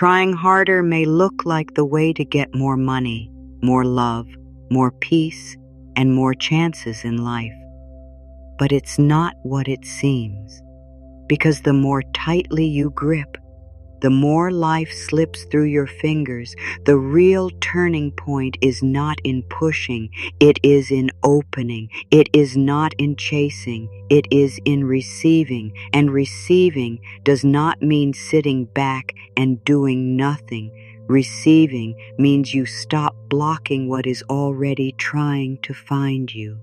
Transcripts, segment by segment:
Trying harder may look like the way to get more money, more love, more peace, and more chances in life. But it's not what it seems, because the more tightly you grip, the more life slips through your fingers. The real turning point is not in pushing, it is in opening. It is not in chasing, it is in receiving. And receiving does not mean sitting back and doing nothing. Receiving means you stop blocking what is already trying to find you.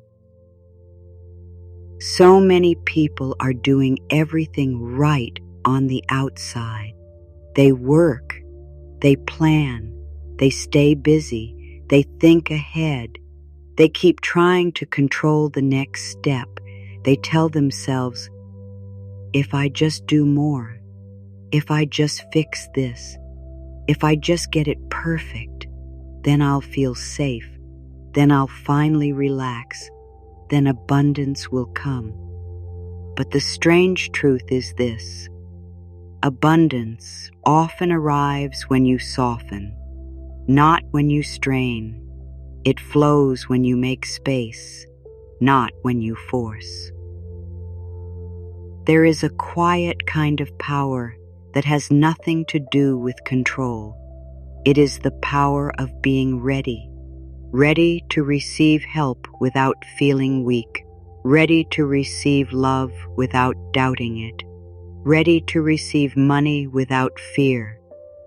So many people are doing everything right on the outside. They work, they plan, they stay busy, they think ahead. They keep trying to control the next step. They tell themselves, if I just do more, if I just fix this, if I just get it perfect, then I'll feel safe, then I'll finally relax, then abundance will come. But the strange truth is this: abundance often arrives when you soften, not when you strain. It flows when you make space, not when you force. There is a quiet kind of power that has nothing to do with control. It is the power of being ready, ready to receive help without feeling weak, ready to receive love without doubting it, ready to receive money without fear,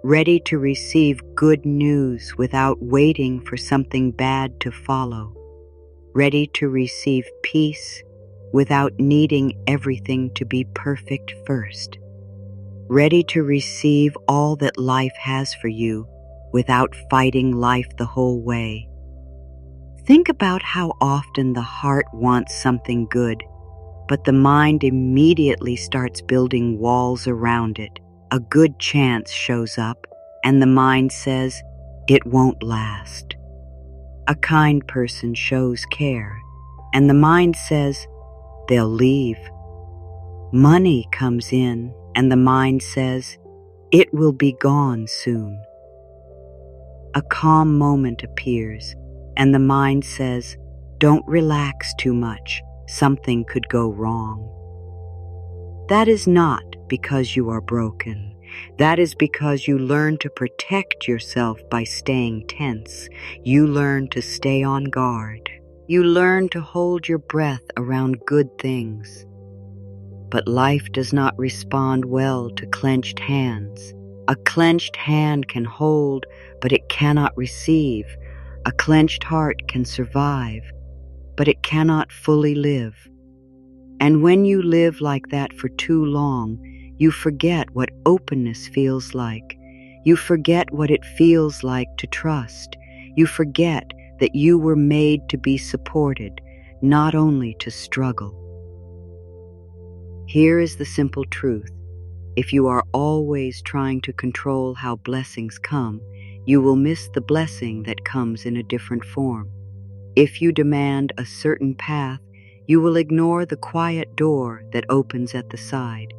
ready to receive good news without waiting for something bad to follow, ready to receive peace without needing everything to be perfect first, ready to receive all that life has for you without fighting life the whole way. Think about how often the heart wants something good, but the mind immediately starts building walls around it. A good chance shows up, and the mind says, it won't last. A kind person shows care, and the mind says, they'll leave. Money comes in, and the mind says, it will be gone soon. A calm moment appears, and the mind says, don't relax too much. Something could go wrong. That is not because you are broken. That is because you learn to protect yourself by staying tense. You learn to stay on guard. You learn to hold your breath around good things. But life does not respond well to clenched hands. A clenched hand can hold, but it cannot receive. A clenched heart can survive, but it cannot fully live. And when you live like that for too long, you forget what openness feels like. You forget what it feels like to trust. You forget that you were made to be supported, not only to struggle. Here is the simple truth. If you are always trying to control how blessings come, you will miss the blessing that comes in a different form. If you demand a certain path, you will ignore the quiet door that opens at the side.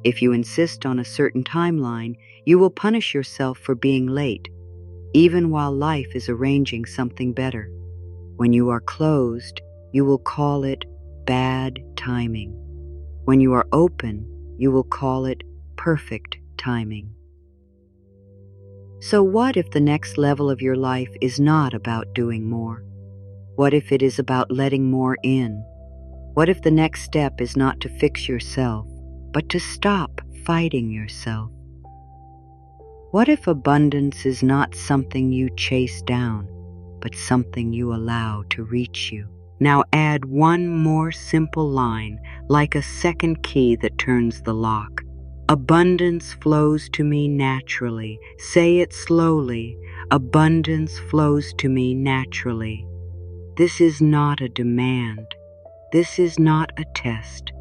If you insist on a certain timeline, you will punish yourself for being late, even while life is arranging something better. When you are closed, you will call it bad timing. When you are open, you will call it perfect timing. So what if the next level of your life is not about doing more? What if it is about letting more in? What if the next step is not to fix yourself, but to stop fighting yourself? What if abundance is not something you chase down, but something you allow to reach you? Now add one more simple line, like a second key that turns the lock. Abundance flows to me naturally. Say it slowly. Abundance flows to me naturally. This is not a demand. This is not a test.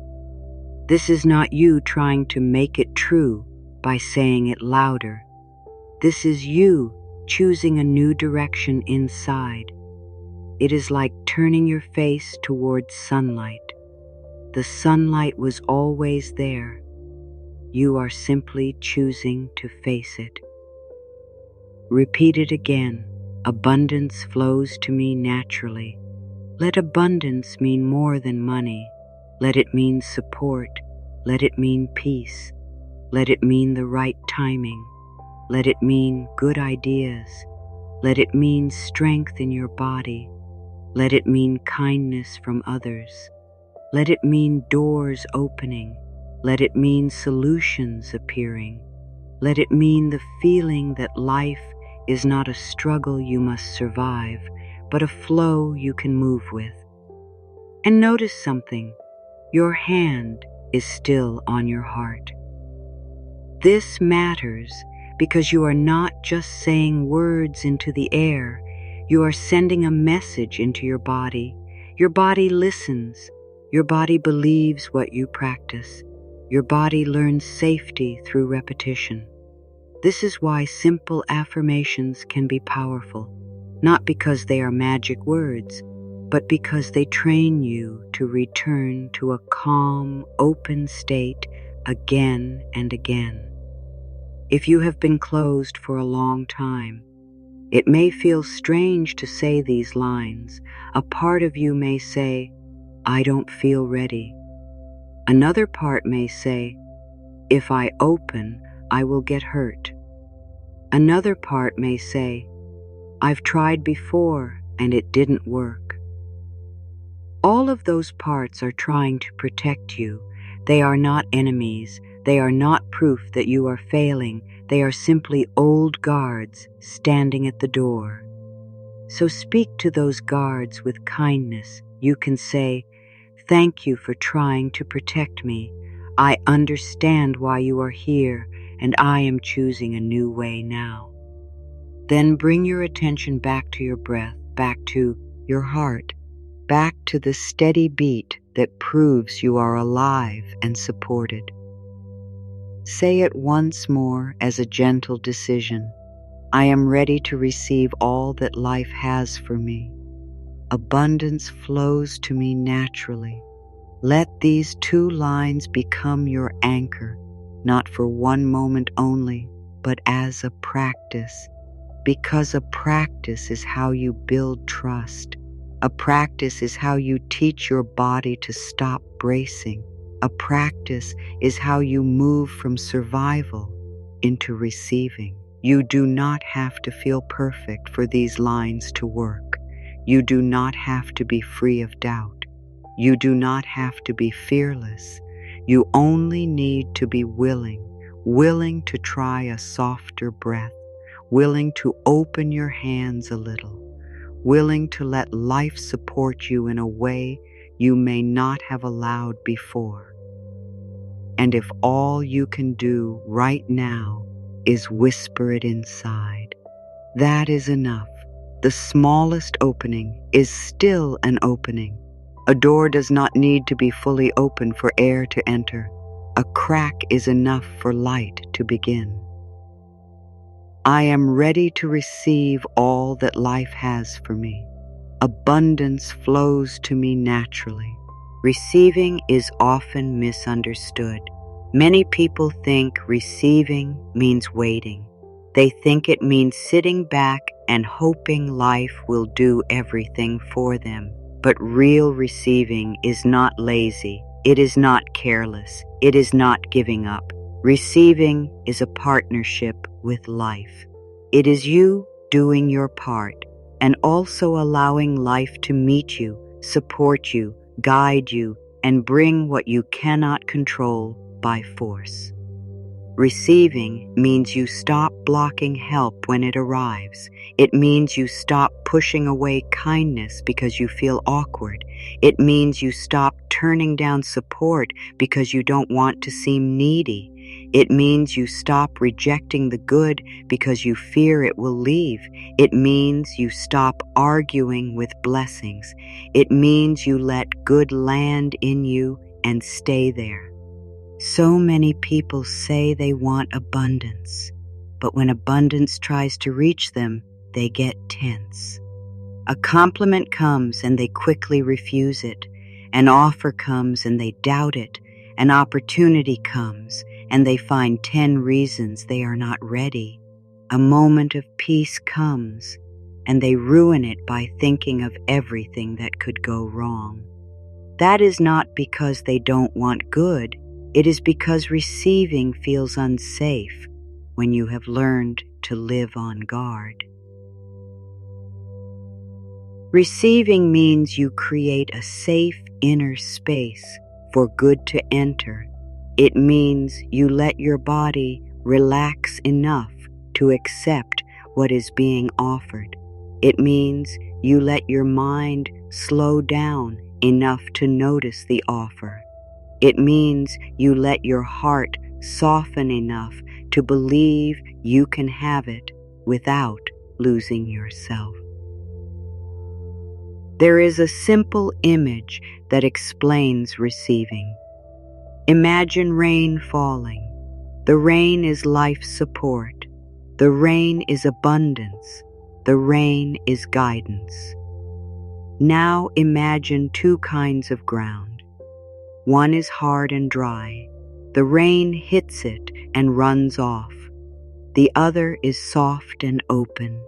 This is not you trying to make it true by saying it louder. This is you choosing a new direction inside. It is like turning your face towards sunlight. The sunlight was always there. You are simply choosing to face it. Repeat it again. Abundance flows to me naturally. Let abundance mean more than money. Let it mean support. Let it mean peace. Let it mean the right timing. Let it mean good ideas. Let it mean strength in your body. Let it mean kindness from others. Let it mean doors opening. Let it mean solutions appearing. Let it mean the feeling that life is not a struggle you must survive, but a flow you can move with. And notice something. Your hand is still on your heart. This matters because you are not just saying words into the air. You are sending a message into your body. Your body listens. Your body believes what you practice. Your body learns safety through repetition. This is why simple affirmations can be powerful, not because they are magic words, but because they train you to return to a calm, open state again and again. If you have been closed for a long time, it may feel strange to say these lines. A part of you may say, "I don't feel ready." Another part may say, "If I open, I will get hurt." Another part may say, "I've tried before and it didn't work." All of those parts are trying to protect you. They are not enemies. They are not proof that you are failing. They are simply old guards standing at the door. So speak to those guards with kindness. You can say, "Thank you for trying to protect me. I understand why you are here, and I am choosing a new way now." Then bring your attention back to your breath, back to your heart, back to the steady beat that proves you are alive and supported. Say it once more as a gentle decision. I am ready to receive all that life has for me. Abundance flows to me naturally. Let these two lines become your anchor, not for one moment only, but as a practice. Because a practice is how you build trust. A practice is how you teach your body to stop bracing. A practice is how you move from survival into receiving. You do not have to feel perfect for these lines to work. You do not have to be free of doubt. You do not have to be fearless. You only need to be willing to try a softer breath, willing to open your hands a little, willing to let life support you in a way you may not have allowed before. And if all you can do right now is whisper it inside, that is enough. The smallest opening is still an opening. A door does not need to be fully open for air to enter. A crack is enough for light to begin. I am ready to receive all that life has for me. Abundance flows to me naturally. Receiving is often misunderstood. Many people think receiving means waiting. They think it means sitting back and hoping life will do everything for them. But real receiving is not lazy. It is not careless. It is not giving up. Receiving is a partnership with life. It is you doing your part and also allowing life to meet you, support you, guide you, and bring what you cannot control by force. Receiving means you stop blocking help when it arrives. It means you stop pushing away kindness because you feel awkward. It means you stop turning down support because you don't want to seem needy. It means you stop rejecting the good because you fear it will leave. It means you stop arguing with blessings. It means you let good land in you and stay there. So many people say they want abundance, but when abundance tries to reach them, they get tense. A compliment comes and they quickly refuse it. An offer comes and they doubt it. An opportunity comes and they find 10 reasons they are not ready. a moment of peace comes, and they ruin it by thinking of everything that could go wrong. That is not because they don't want good, it is because receiving feels unsafe when you have learned to live on guard. Receiving means you create a safe inner space for good to enter. It means you let your body relax enough to accept what is being offered. It means you let your mind slow down enough to notice the offer. It means you let your heart soften enough to believe you can have it without losing yourself. There is a simple image that explains receiving. Imagine rain falling. The rain is life support. The rain is abundance. The rain is guidance. Now imagine two kinds of ground. One is hard and dry. The rain hits it and runs off. The other is soft and open.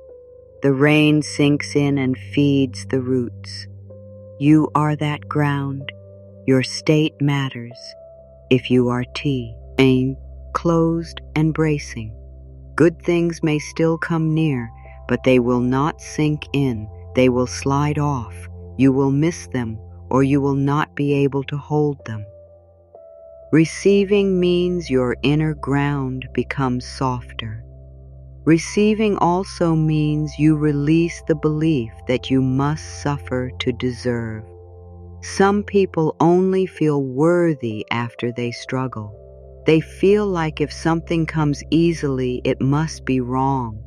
The rain sinks in and feeds the roots. You are that ground. Your state matters. If you are closed and bracing, good things may still come near, but they will not sink in. They will slide off. You will miss them, or you will not be able to hold them. Receiving means your inner ground becomes softer. Receiving also means you release the belief that you must suffer to deserve. Some people only feel worthy after they struggle. They feel like if something comes easily, it must be wrong.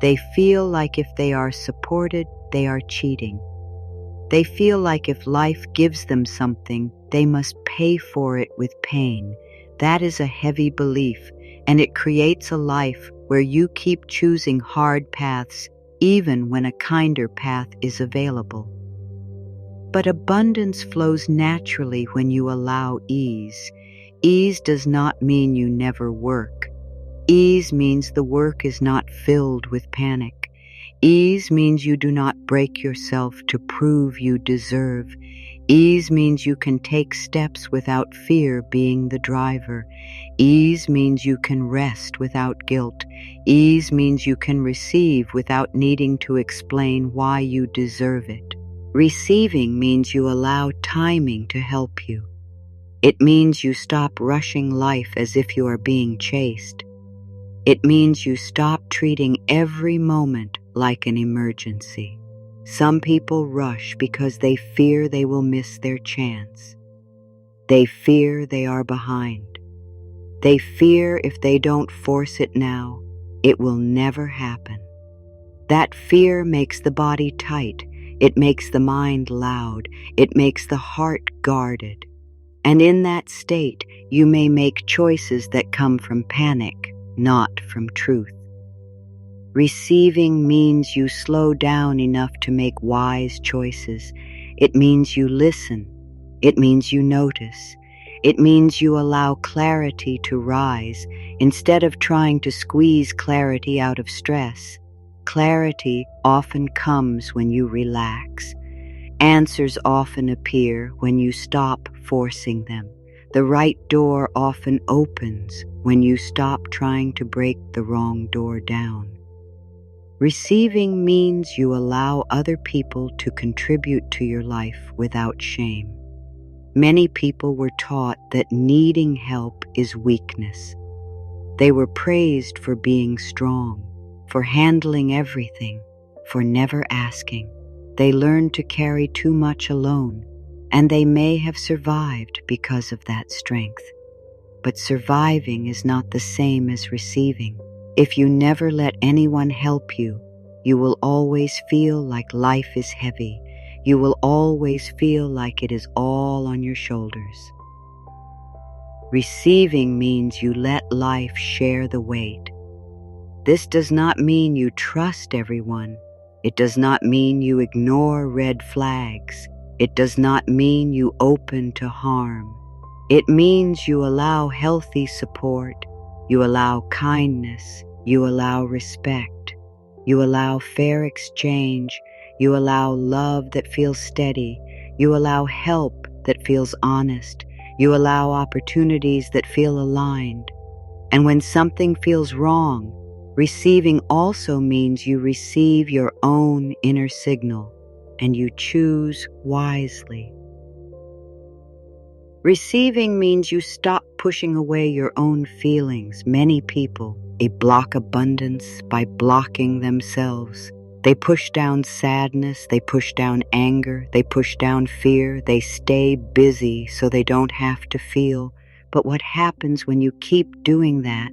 They feel like if they are supported, they are cheating. They feel like if life gives them something, they must pay for it with pain. That is a heavy belief, and it creates a life where you keep choosing hard paths even when a kinder path is available. But abundance flows naturally when you allow ease. Ease does not mean you never work. Ease means the work is not filled with panic. Ease means you do not break yourself to prove you deserve. Ease means you can take steps without fear being the driver. Ease means you can rest without guilt. Ease means you can receive without needing to explain why you deserve it. Receiving means you allow timing to help you. It means you stop rushing life as if you are being chased. It means you stop treating every moment like an emergency. Some people rush because they fear they will miss their chance. They fear they are behind. They fear if they don't force it now, it will never happen. That fear makes the body tight. It makes the mind loud. It makes the heart guarded. And in that state, you may make choices that come from panic, not from truth. Receiving means you slow down enough to make wise choices. It means you listen. It means you notice. It means you allow clarity to rise instead of trying to squeeze clarity out of stress. Clarity often comes when you relax. Answers often appear when you stop forcing them. The right door often opens when you stop trying to break the wrong door down. Receiving means you allow other people to contribute to your life without shame. Many people were taught that needing help is weakness. They were praised for being strong, for handling everything, for never asking. They learned to carry too much alone, and they may have survived because of that strength. But surviving is not the same as receiving. If you never let anyone help you, you will always feel like life is heavy. You will always feel like it is all on your shoulders. Receiving means you let life share the weight. This does not mean you trust everyone. It does not mean you ignore red flags. It does not mean you open to harm. It means you allow healthy support. You allow kindness. You allow respect. You allow fair exchange. You allow love that feels steady. You allow help that feels honest. You allow opportunities that feel aligned. And when something feels wrong, receiving also means you receive your own inner signal and you choose wisely. Receiving means you stop pushing away your own feelings. Many people, block abundance by blocking themselves. They push down sadness, they push down anger, they push down fear, they stay busy so they don't have to feel. But what happens when you keep doing that?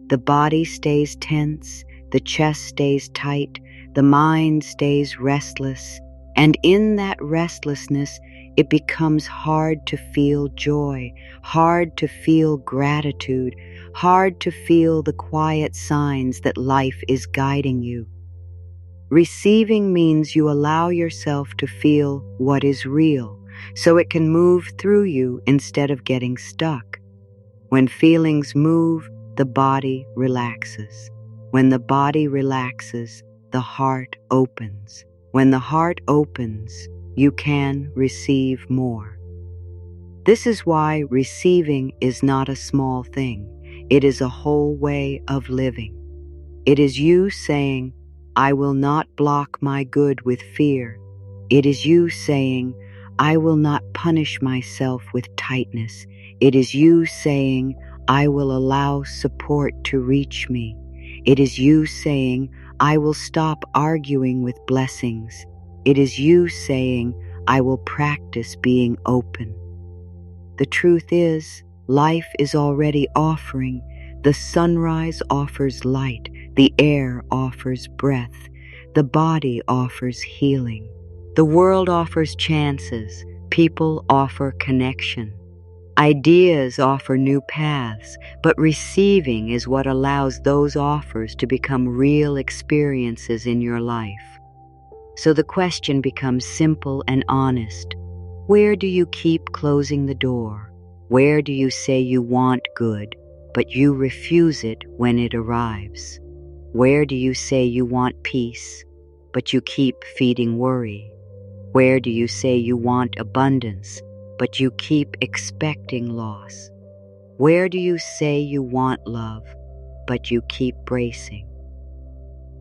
The body stays tense, the chest stays tight, the mind stays restless, and in that restlessness, it becomes hard to feel joy, hard to feel gratitude, hard to feel the quiet signs that life is guiding you. Receiving means you allow yourself to feel what is real, so it can move through you instead of getting stuck. When feelings move, the body relaxes. When the body relaxes, the heart opens. When the heart opens, you can receive more. This is why receiving is not a small thing. It is a whole way of living. It is you saying, I will not block my good with fear. It is you saying, I will not punish myself with tightness. It is you saying, I will allow support to reach me. It is you saying, I will stop arguing with blessings. It is you saying, I will practice being open. The truth is, life is already offering. The sunrise offers light. The air offers breath. The body offers healing. The world offers chances. People offer connection. Ideas offer new paths, but receiving is what allows those offers to become real experiences in your life. So the question becomes simple and honest. Where do you keep closing the door? Where do you say you want good, but you refuse it when it arrives? Where do you say you want peace, but you keep feeding worry? Where do you say you want abundance, but you keep expecting loss? Where do you say you want love, but you keep bracing?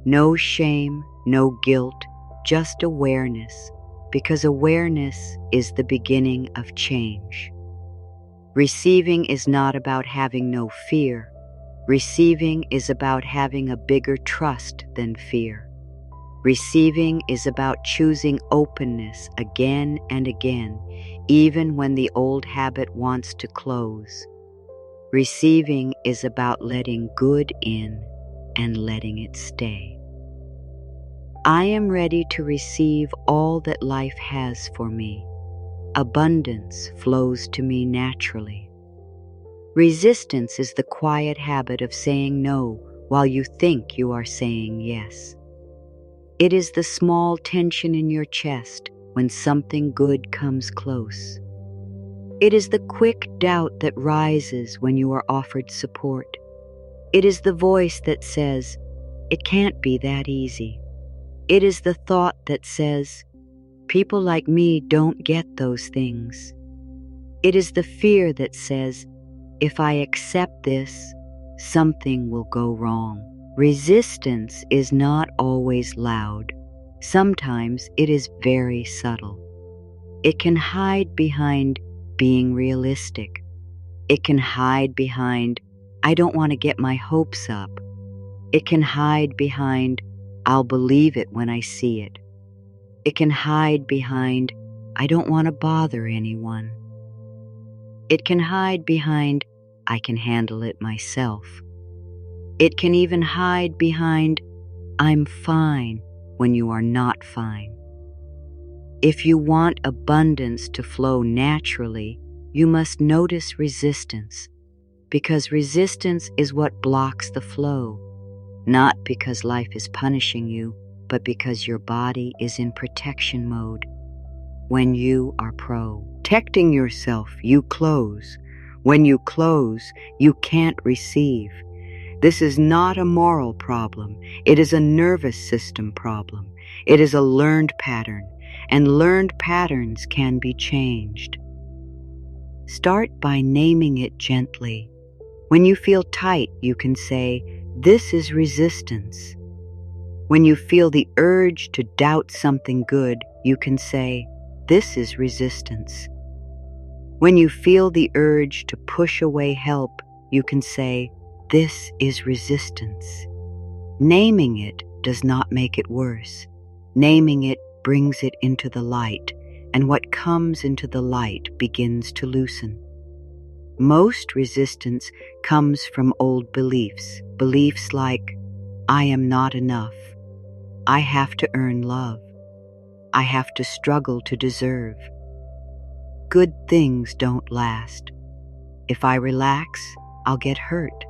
No shame, no guilt, just awareness, because awareness is the beginning of change. Receiving is not about having no fear. Receiving is about having a bigger trust than fear. Receiving is about choosing openness again and again, even when the old habit wants to close. Receiving is about letting good in and letting it stay. I am ready to receive all that life has for me. Abundance flows to me naturally. Resistance is the quiet habit of saying no while you think you are saying yes. It is the small tension in your chest when something good comes close. It is the quick doubt that rises when you are offered support. It is the voice that says, it can't be that easy. It is the thought that says, people like me don't get those things. It is the fear that says, if I accept this, something will go wrong. Resistance is not always loud. Sometimes it is very subtle. It can hide behind being realistic. It can hide behind, I don't want to get my hopes up. It can hide behind, I'll believe it when I see it. It can hide behind, I don't want to bother anyone. It can hide behind, I can handle it myself. It can even hide behind, I'm fine when you are not fine. If you want abundance to flow naturally, you must notice resistance, because resistance is what blocks the flow, not because life is punishing you, but because your body is in protection mode. When you are protecting yourself, you close. When you close, you can't receive. This is not a moral problem. It is a nervous system problem. It is a learned pattern, and learned patterns can be changed. Start by naming it gently. When you feel tight, you can say, "This is resistance." When you feel the urge to doubt something good, you can say, "This is resistance." When you feel the urge to push away help, you can say, "This is resistance." Naming it does not make it worse. Naming it brings it into the light, and what comes into the light begins to loosen. Most resistance comes from old beliefs. Beliefs like, "I am not enough. I have to earn love. I have to struggle to deserve. Good things don't last. If I relax, I'll get hurt.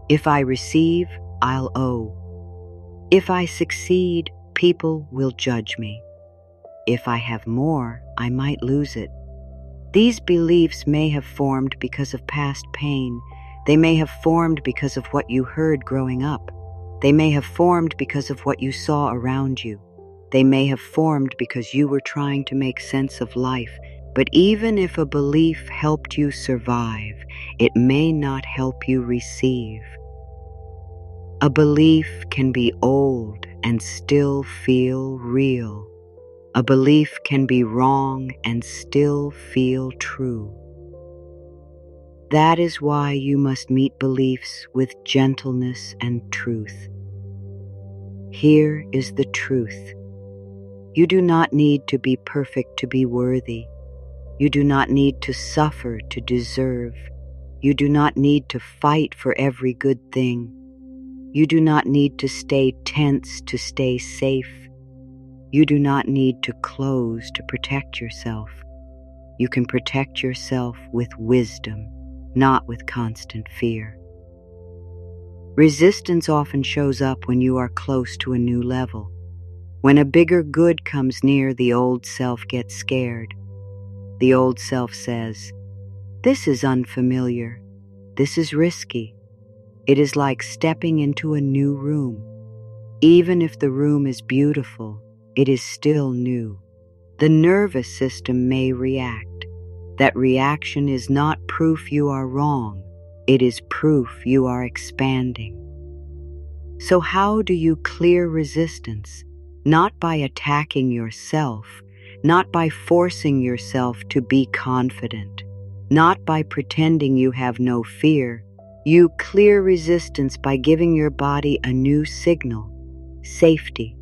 If I receive, I'll owe. If I succeed, people will judge me. If I have more, I might lose it." These beliefs may have formed because of past pain. They may have formed because of what you heard growing up. They may have formed because of what you saw around you. They may have formed because you were trying to make sense of life. But even if a belief helped you survive, it may not help you receive. A belief can be old and still feel real. A belief can be wrong and still feel true. That is why you must meet beliefs with gentleness and truth. Here is the truth. You do not need to be perfect to be worthy. You do not need to suffer to deserve. You do not need to fight for every good thing. You do not need to stay tense to stay safe. You do not need to close to protect yourself. You can protect yourself with wisdom, not with constant fear. Resistance often shows up when you are close to a new level. When a bigger good comes near, the old self gets scared. The old self says, "This is unfamiliar. This is risky." It is like stepping into a new room. Even if the room is beautiful, it is still new. The nervous system may react. That reaction is not proof you are wrong. It is proof you are expanding. So how do you clear resistance? Not by attacking yourself, not by forcing yourself to be confident, not by pretending you have no fear. You clear resistance by giving your body a new signal: safety.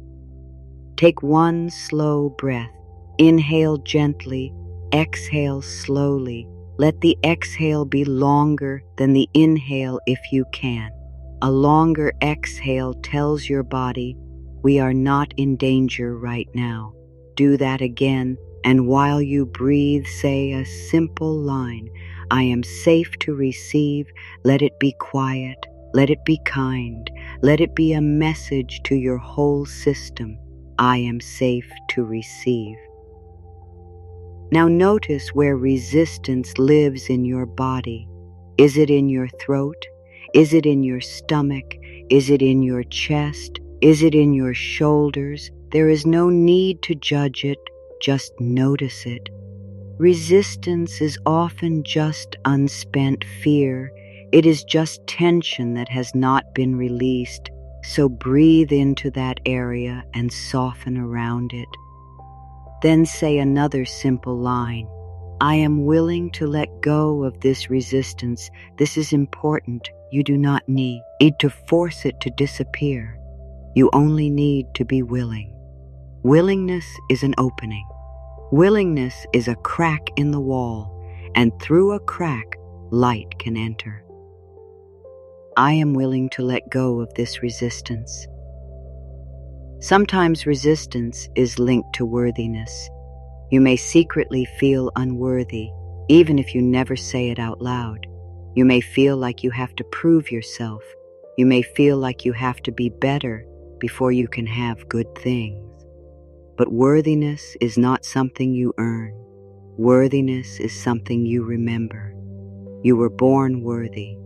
Take one slow breath. Inhale gently, exhale slowly. Let the exhale be longer than the inhale if you can. A longer exhale tells your body, "We are not in danger right now." Do that again, and while you breathe, say a simple line: "I am safe to receive." Let it be quiet. Let it be kind. Let it be a message to your whole system: I am safe to receive. Now notice where resistance lives in your body. Is it in your throat? Is it in your stomach? Is it in your chest? Is it in your shoulders? There is no need to judge it, just notice it. Resistance is often just unspent fear. It is just tension that has not been released. So breathe into that area and soften around it. Then say another simple line: I am willing to let go of this resistance. This is important. You do not need to force it to disappear. You only need to be willing. Willingness is an opening. Willingness is a crack in the wall, and through a crack, light can enter. I am willing to let go of this resistance. Sometimes resistance is linked to worthiness. You may secretly feel unworthy, even if you never say it out loud. You may feel like you have to prove yourself. You may feel like you have to be better before you can have good things. But worthiness is not something you earn. Worthiness is something you remember. You were born worthy.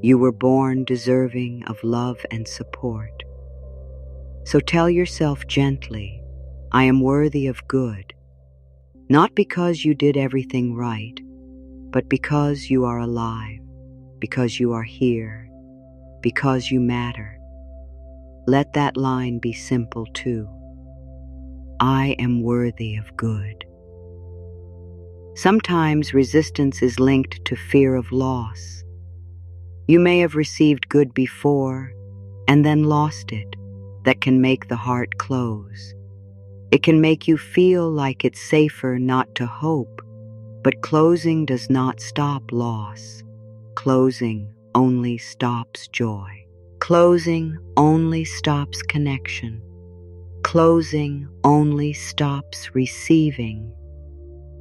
You were born deserving of love and support. So tell yourself gently, I am worthy of good, not because you did everything right, but because you are alive, because you are here, because you matter. Let that line be simple too. I am worthy of good. Sometimes resistance is linked to fear of loss. You may have received good before and then lost it. That can make the heart close. It can make you feel like it's safer not to hope, but closing does not stop loss. Closing only stops joy. Closing only stops connection. Closing only stops receiving.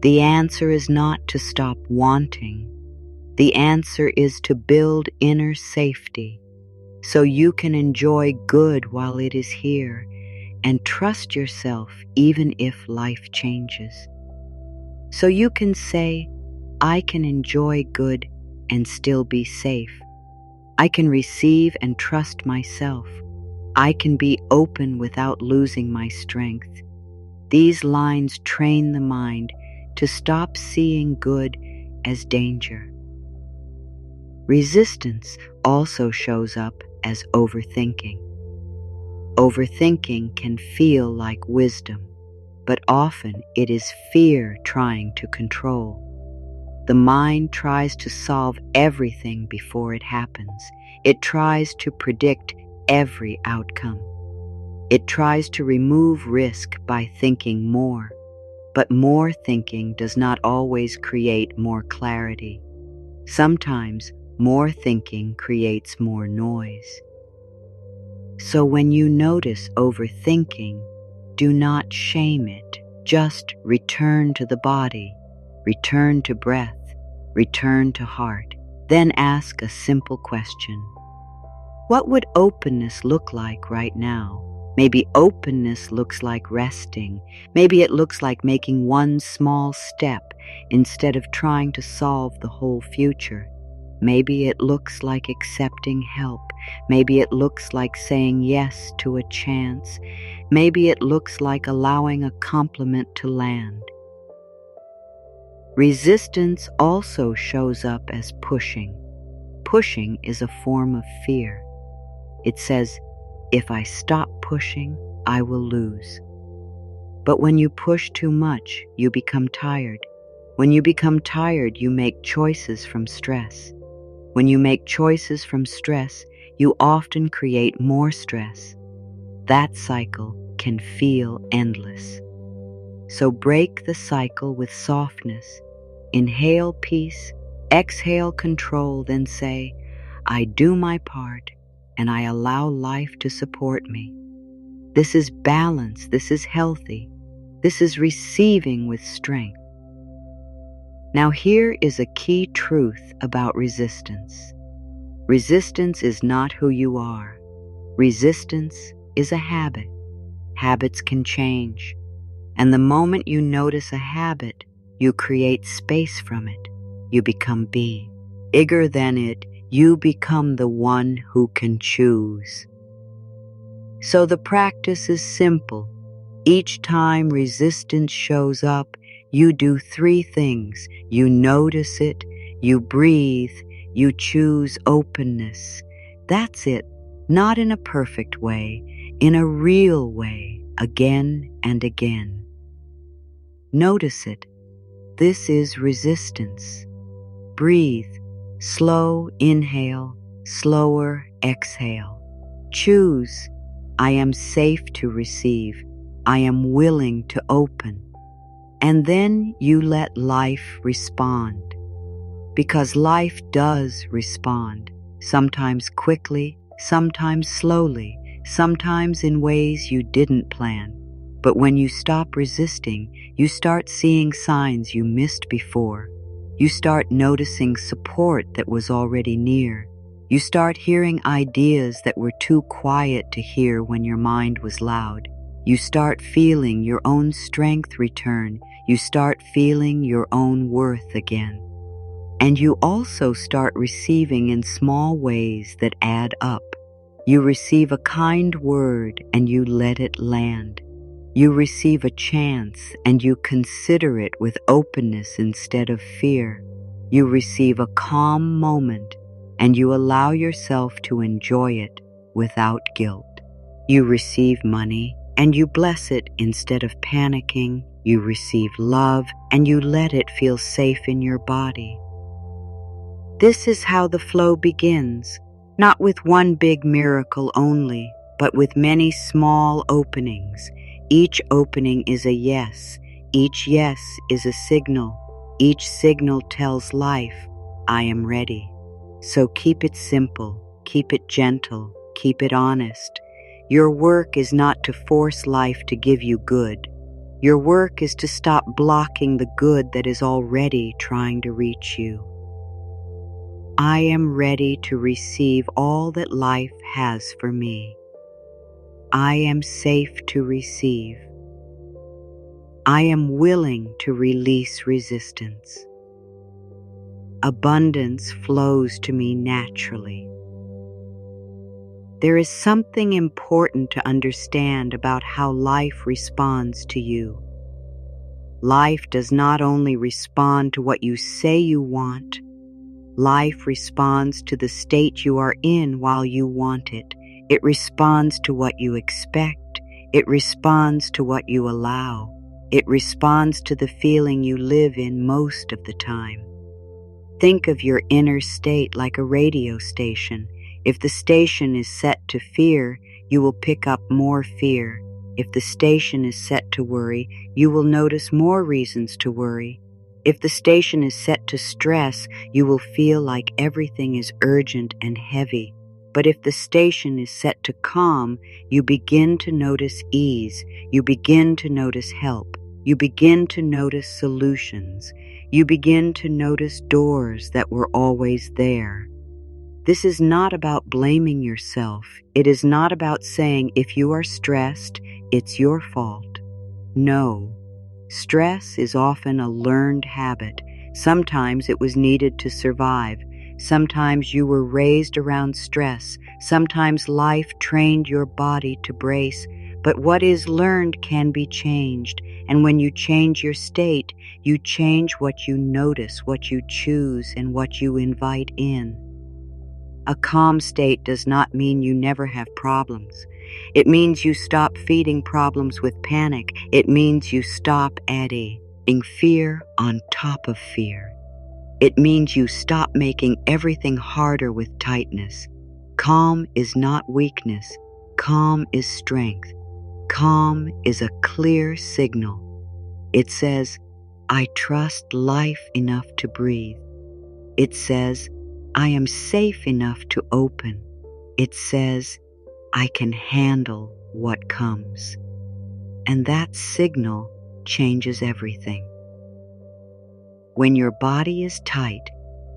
The answer is not to stop wanting. The answer is to build inner safety so you can enjoy good while it is here and trust yourself even if life changes. So you can say, I can enjoy good and still be safe. I can receive and trust myself. I can be open without losing my strength. These lines train the mind to stop seeing good as danger. Resistance also shows up as overthinking. Overthinking can feel like wisdom, but often it is fear trying to control. The mind tries to solve everything before it happens. It tries to predict every outcome. It tries to remove risk by thinking more, but more thinking does not always create more clarity. Sometimes more thinking creates more noise. So when you notice overthinking, do not shame it. Just return to the body, return to breath, return to heart. Then ask a simple question. What would openness look like right now? Maybe openness looks like resting. Maybe it looks like making one small step instead of trying to solve the whole future. Maybe it looks like accepting help. Maybe it looks like saying yes to a chance. Maybe it looks like allowing a compliment to land. Resistance also shows up as pushing. Pushing is a form of fear. It says, if I stop pushing, I will lose. But when you push too much, you become tired. When you become tired, you make choices from stress. When you make choices from stress, you often create more stress. That cycle can feel endless. So break the cycle with softness. Inhale peace, exhale control, then say, I do my part and I allow life to support me. This is balance, this is healthy, this is receiving with strength. Now here is a key truth about resistance. Resistance is not who you are. Resistance is a habit. Habits can change. And the moment you notice a habit, you create space from it. You become bigger than it. You become the one who can choose. So the practice is simple. Each time resistance shows up, you do 3 things. You notice it, you breathe, you choose openness. That's it. Not in a perfect way, in a real way, again and again. Notice it. This is resistance. Breathe. Slow inhale, slower exhale. Choose. I am safe to receive. I am willing to open. And then you let life respond. Because life does respond, sometimes quickly, sometimes slowly, sometimes in ways you didn't plan. But when you stop resisting, you start seeing signs you missed before. You start noticing support that was already near. You start hearing ideas that were too quiet to hear when your mind was loud. You start feeling your own strength return. You start feeling your own worth again. And you also start receiving in small ways that add up. You receive a kind word and you let it land. You receive a chance and you consider it with openness instead of fear. You receive a calm moment and you allow yourself to enjoy it without guilt. You receive money and you bless it instead of panicking. You receive love and you let it feel safe in your body. This is how the flow begins, not with one big miracle only, but with many small openings. Each opening is a yes. Each yes is a signal. Each signal tells life, I am ready. So keep it simple, keep it gentle, keep it honest. Your work is not to force life to give you good. Your work is to stop blocking the good that is already trying to reach you. I am ready to receive all that life has for me. I am safe to receive. I am willing to release resistance. Abundance flows to me naturally. There is something important to understand about how life responds to you. Life does not only respond to what you say you want. Life responds to the state you are in while you want it. It responds to what you expect. It responds to what you allow. It responds to the feeling you live in most of the time. Think of your inner state like a radio station. If the station is set to fear, you will pick up more fear. If the station is set to worry, you will notice more reasons to worry. If the station is set to stress, you will feel like everything is urgent and heavy. But if the station is set to calm, you begin to notice ease. You begin to notice help. You begin to notice solutions. You begin to notice doors that were always there. This is not about blaming yourself. It is not about saying, if you are stressed, it's your fault. No. Stress is often a learned habit. Sometimes it was needed to survive. Sometimes you were raised around stress. Sometimes life trained your body to brace. But what is learned can be changed. And when you change your state, you change what you notice, what you choose, and what you invite in. A calm state does not mean you never have problems. It means you stop feeding problems with panic. It means you stop adding fear on top of fear. It means you stop making everything harder with tightness. Calm is not weakness. Calm is strength. Calm is a clear signal. It says, I trust life enough to breathe. It says, I am safe enough to open. It says, I can handle what comes. And that signal changes everything. When your body is tight,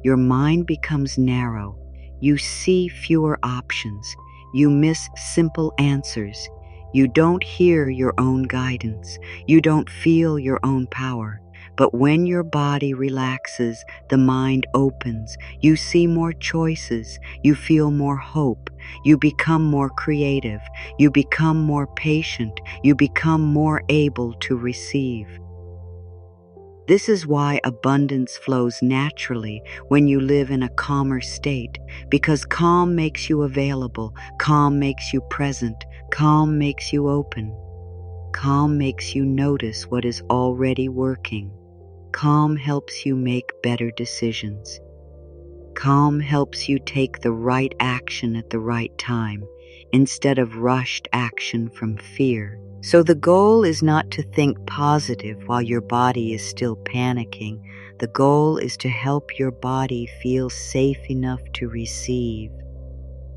your mind becomes narrow. You see fewer options. You miss simple answers. You don't hear your own guidance. You don't feel your own power. But when your body relaxes, the mind opens. You see more choices. You feel more hope. You become more creative. You become more patient. You become more able to receive. This is why abundance flows naturally when you live in a calmer state, because calm makes you available, calm makes you present, calm makes you open. Calm makes you notice what is already working. Calm helps you make better decisions. Calm helps you take the right action at the right time instead of rushed action from fear. So the goal is not to think positive while your body is still panicking. The goal is to help your body feel safe enough to receive.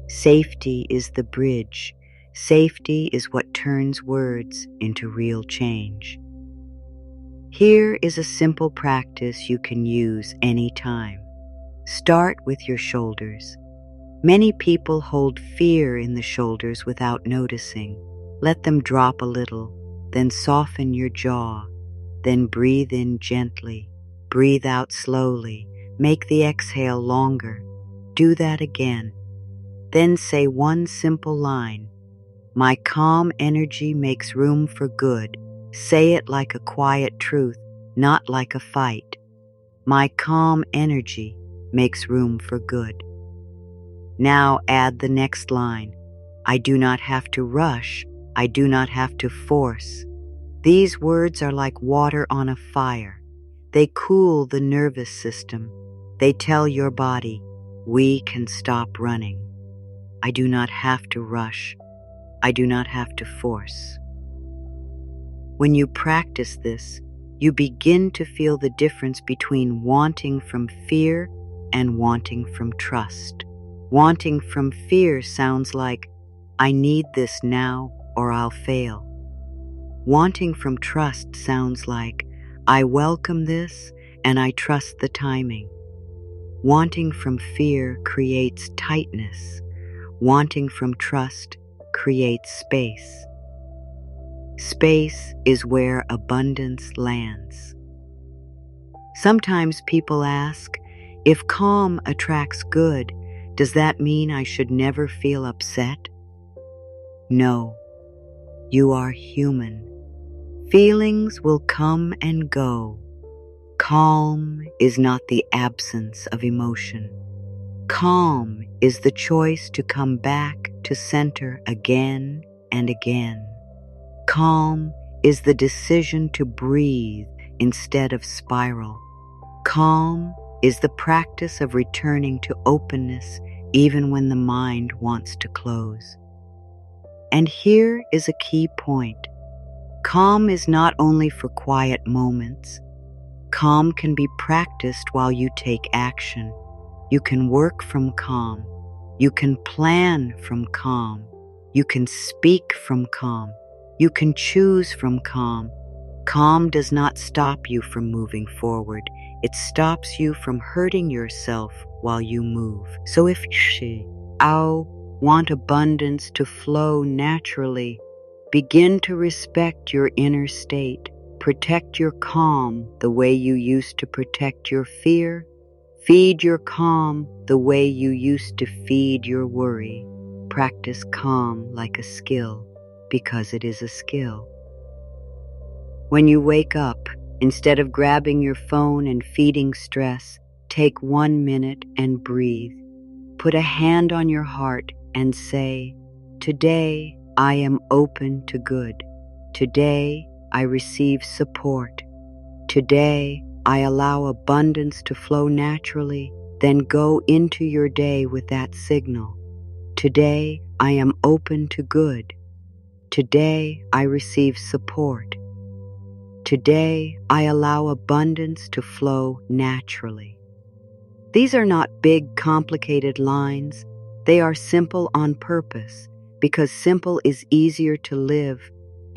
Safety is the bridge. Safety is what turns words into real change. Here is a simple practice you can use anytime. Start with your shoulders. Many people hold fear in the shoulders without noticing. Let them drop a little, then soften your jaw, then breathe in gently, breathe out slowly, make the exhale longer. Do that again. Then say one simple line. My calm energy makes room for good. Say it like a quiet truth, not like a fight. My calm energy makes room for good. Now add the next line. I do not have to rush. I do not have to force. These words are like water on a fire. They cool the nervous system. They tell your body, we can stop running. I do not have to rush. I do not have to force. When you practice this, you begin to feel the difference between wanting from fear and wanting from trust. Wanting from fear sounds like, I need this now or I'll fail. Wanting from trust sounds like, I welcome this and I trust the timing. Wanting from fear creates tightness. Wanting from trust creates space. Space is where abundance lands. Sometimes people ask, if calm attracts good, does that mean I should never feel upset? No, you are human. Feelings will come and go. Calm is not the absence of emotion. Calm is the choice to come back to center again and again. Calm is the decision to breathe instead of spiral. Calm is the practice of returning to openness even when the mind wants to close. And here is a key point. Calm is not only for quiet moments. Calm can be practiced while you take action. You can work from calm. You can plan from calm. You can speak from calm. You can choose from calm. Calm does not stop you from moving forward. It stops you from hurting yourself while you move. So if you want abundance to flow naturally, begin to respect your inner state. Protect your calm the way you used to protect your fear. Feed your calm the way you used to feed your worry. Practice calm like a skill, because it is a skill. When you wake up, instead of grabbing your phone and feeding stress, take 1 minute and breathe. Put a hand on your heart and say, today I am open to good. Today I receive support. Today I allow abundance to flow naturally. Then go into your day with that signal. Today I am open to good. Today I receive support. Today I allow abundance to flow naturally. These are not big, complicated lines. They are simple on purpose, because simple is easier to live,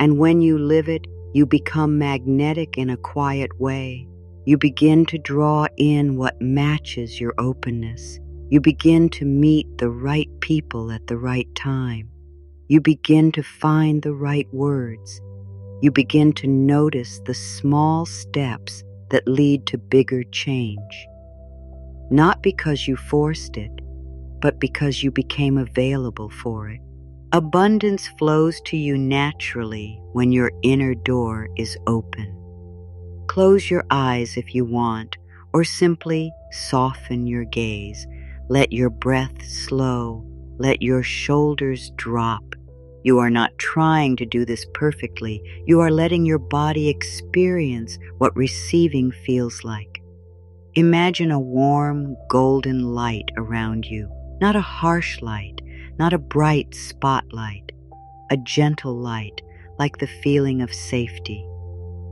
and when you live it, you become magnetic in a quiet way. You begin to draw in what matches your openness. You begin to meet the right people at the right time. You begin to find the right words. You begin to notice the small steps that lead to bigger change. Not because you forced it, but because you became available for it. Abundance flows to you naturally when your inner door is open. Close your eyes if you want, or simply soften your gaze. Let your breath slow. Let your shoulders drop. You are not trying to do this perfectly. You are letting your body experience what receiving feels like. Imagine a warm, golden light around you. Not a harsh light, not a bright spotlight. A gentle light, like the feeling of safety.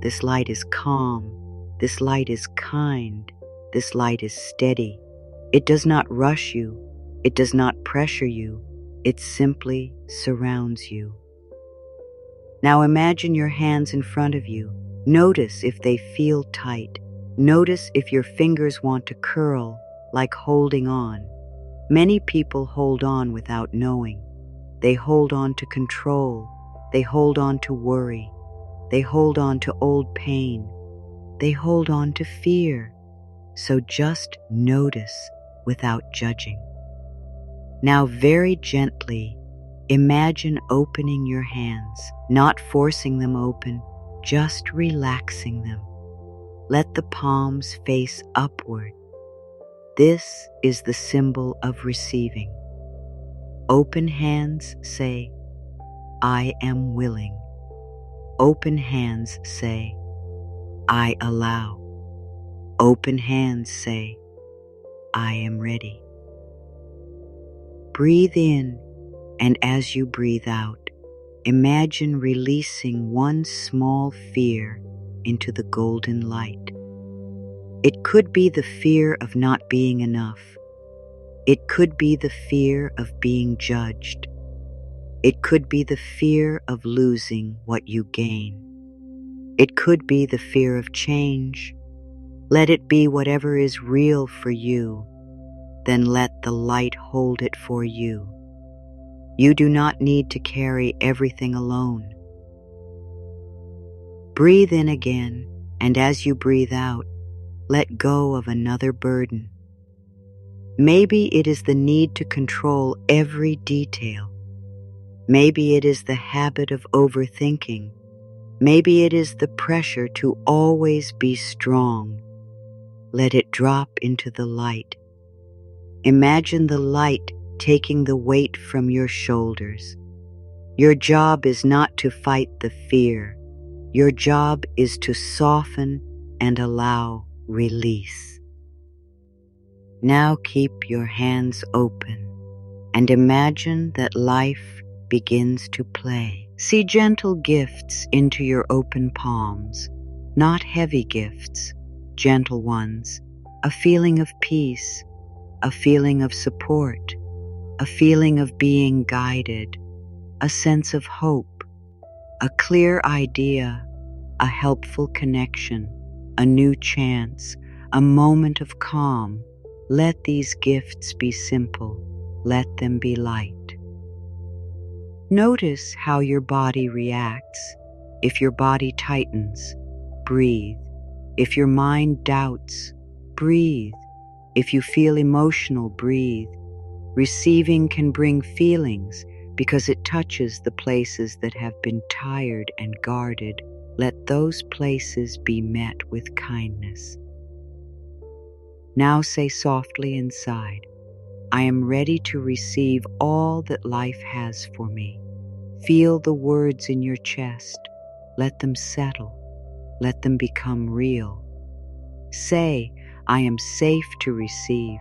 This light is calm. This light is kind. This light is steady. It does not rush you. It does not pressure you. It simply surrounds you. Now imagine your hands in front of you. Notice if they feel tight. Notice if your fingers want to curl, like holding on. Many people hold on without knowing. They hold on to control. They hold on to worry. They hold on to old pain. They hold on to fear. so just notice without judging. Now very gently, imagine opening your hands, not forcing them open, just relaxing them. Let the palms face upward. This is the symbol of receiving. Open hands say, I am willing. Open hands say, I allow. Open hands say, I am ready. Breathe in, and as you breathe out, imagine releasing one small fear into the golden light. It could be the fear of not being enough. It could be the fear of being judged. It could be the fear of losing what you gain. It could be the fear of change. Let it be whatever is real for you, then let the light hold it for you. You do not need to carry everything alone. Breathe in again, and as you breathe out, let go of another burden. Maybe it is the need to control every detail. Maybe it is the habit of overthinking. Maybe it is the pressure to always be strong. Let it drop into the light. Imagine the light taking the weight from your shoulders. Your job is not to fight the fear. Your job is to soften and allow release. Now keep your hands open and imagine that life begins to play. See gentle gifts into your open palms, not heavy gifts, gentle ones, a feeling of peace, a feeling of support, a feeling of being guided, a sense of hope, a clear idea, a helpful connection, a new chance, a moment of calm. Let these gifts be simple. Let them be light. Notice how your body reacts. If your body tightens, breathe. If your mind doubts, breathe. If you feel emotional, breathe. Receiving can bring feelings because it touches the places that have been tired and guarded. Let those places be met with kindness. Now say softly inside, I am ready to receive all that life has for me. Feel the words in your chest. Let them settle. Let them become real. Say, I am safe to receive.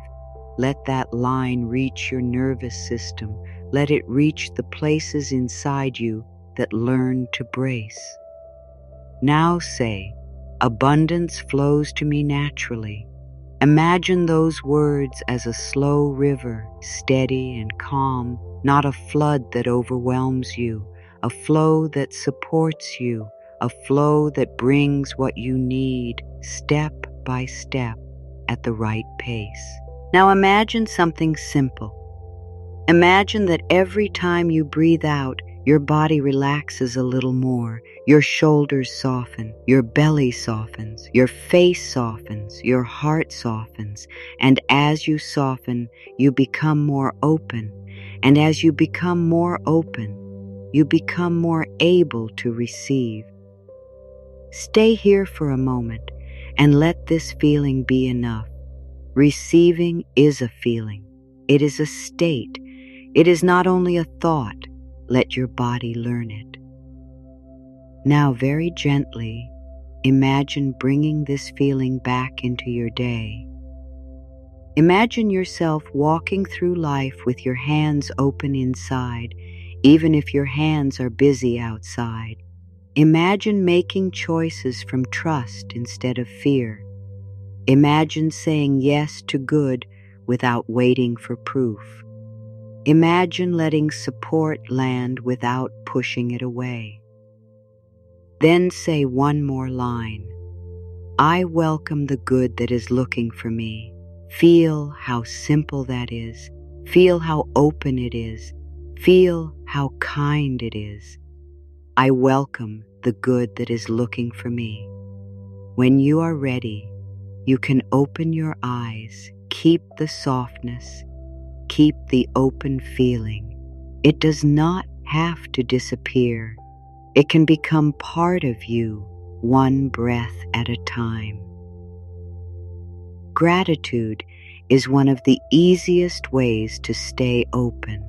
Let that line reach your nervous system. Let it reach the places inside you that learn to brace. Now say, abundance flows to me naturally. Imagine those words as a slow river, steady and calm, not a flood that overwhelms you, a flow that supports you, a flow that brings what you need step by step at the right pace. Now imagine something simple. Imagine that every time you breathe out, your body relaxes a little more. Your shoulders soften, your belly softens, your face softens, your heart softens. And as you soften, you become more open. And as you become more open, you become more able to receive. Stay here for a moment and let this feeling be enough. Receiving is a feeling. It is a state. It is not only a thought. Let your body learn it. Now very gently, imagine bringing this feeling back into your day. Imagine yourself walking through life with your hands open inside, even if your hands are busy outside. Imagine making choices from trust instead of fear. Imagine saying yes to good without waiting for proof. Imagine letting support land without pushing it away. Then say one more line. I welcome the good that is looking for me. Feel how simple that is. Feel how open it is. Feel how kind it is. I welcome the good that is looking for me. When you are ready, you can open your eyes, keep the softness, keep the open feeling. It does not have to disappear. It can become part of you, one breath at a time. Gratitude is one of the easiest ways to stay open.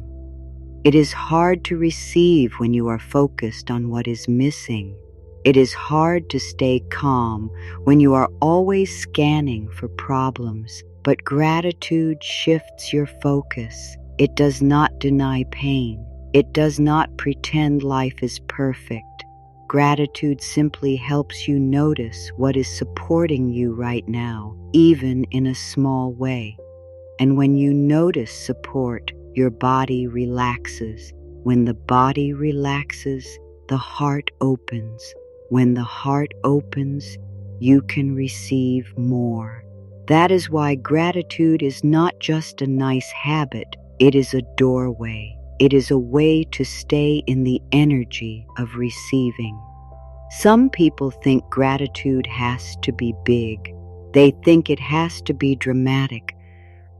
It is hard to receive when you are focused on what is missing. It is hard to stay calm when you are always scanning for problems, but gratitude shifts your focus. It does not deny pain. It does not pretend life is perfect. Gratitude simply helps you notice what is supporting you right now, even in a small way. And when you notice support, your body relaxes. When the body relaxes, the heart opens. When the heart opens, you can receive more. That is why gratitude is not just a nice habit, it is a doorway. It is a way to stay in the energy of receiving. Some people think gratitude has to be big. They think it has to be dramatic.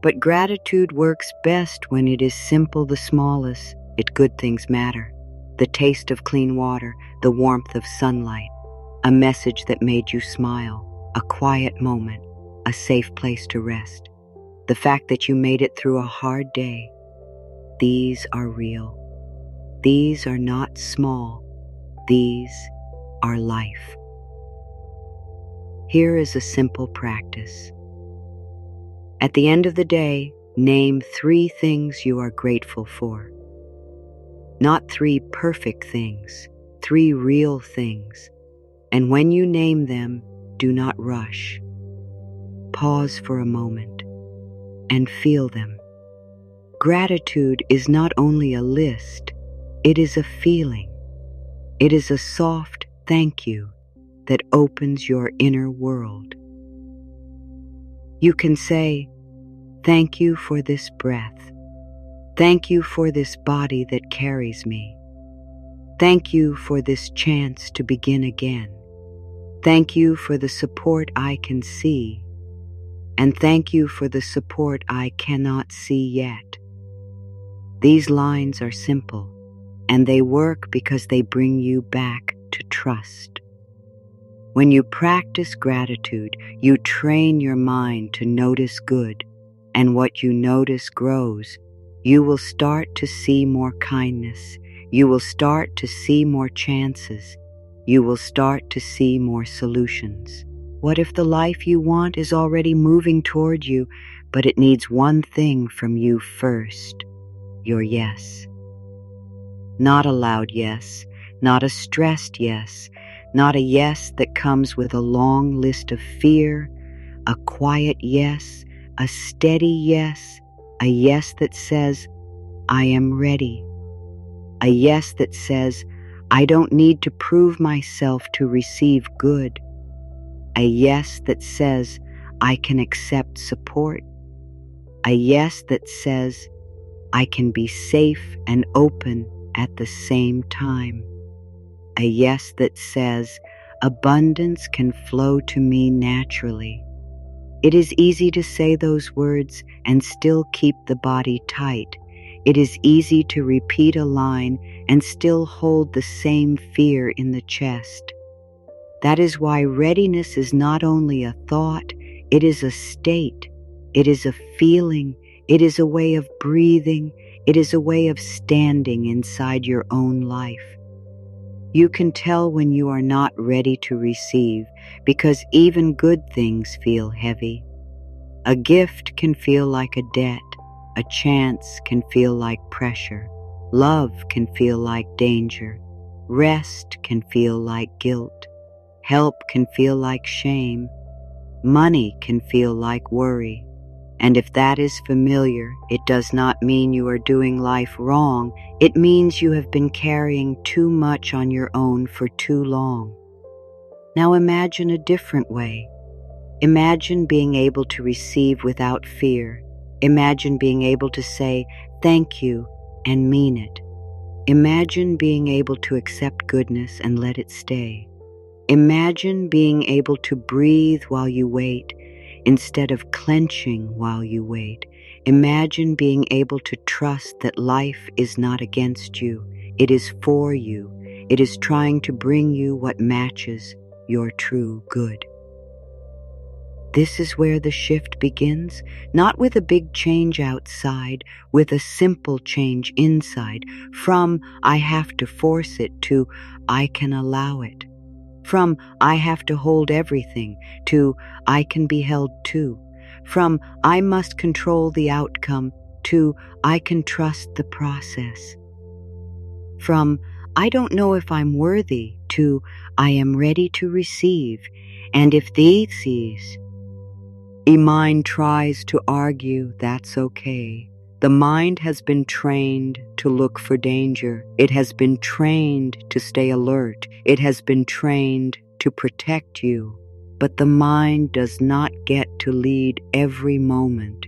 But gratitude works best when it is simple, the smallest. Good things matter. The taste of clean water, the warmth of sunlight, a message that made you smile, a quiet moment, a safe place to rest, the fact that you made it through a hard day. These are real. These are not small. These are life. Here is a simple practice. At the end of the day, name 3 things you are grateful for. Not 3 perfect things, 3 real things. And when you name them, do not rush. Pause for a moment and feel them. Gratitude is not only a list, it is a feeling. It is a soft thank you that opens your inner world. You can say, thank you for this breath. Thank you for this body that carries me. Thank you for this chance to begin again. Thank you for the support I can see. And thank you for the support I cannot see yet. These lines are simple, and they work because they bring you back to trust. When you practice gratitude, you train your mind to notice good, and what you notice grows. You will start to see more kindness. You will start to see more chances. You will start to see more solutions. What if the life you want is already moving toward you, but it needs one thing from you first? Your yes. Not a loud yes, not a stressed yes, not a yes that comes with a long list of fear, a quiet yes, a steady yes, a yes that says, I am ready. A yes that says, I don't need to prove myself to receive good. A yes that says, I can accept support. A yes that says, I can be safe and open at the same time. A yes that says, abundance can flow to me naturally. It is easy to say those words and still keep the body tight. It is easy to repeat a line and still hold the same fear in the chest. That is why readiness is not only a thought, it is a state. It is a feeling. It is a way of breathing. It is a way of standing inside your own life. You can tell when you are not ready to receive because even good things feel heavy. A gift can feel like a debt. A chance can feel like pressure. Love can feel like danger. Rest can feel like guilt. Help can feel like shame. Money can feel like worry. And if that is familiar, it does not mean you are doing life wrong. It means you have been carrying too much on your own for too long. Now imagine a different way. Imagine being able to receive without fear. Imagine being able to say thank you and mean it. Imagine being able to accept goodness and let it stay. Imagine being able to breathe while you wait. Instead of clenching while you wait, imagine being able to trust that life is not against you. It is for you. It is trying to bring you what matches your true good. This is where the shift begins, not with a big change outside, with a simple change inside, from I have to force it to I can allow it, from I have to hold everything to I can be held too, from I must control the outcome to I can trust the process, from I don't know if I'm worthy to I am ready to receive, and if these mind tries to argue, that's okay. The mind has been trained to look for danger. It has been trained to stay alert. It has been trained to protect you. But the mind does not get to lead every moment.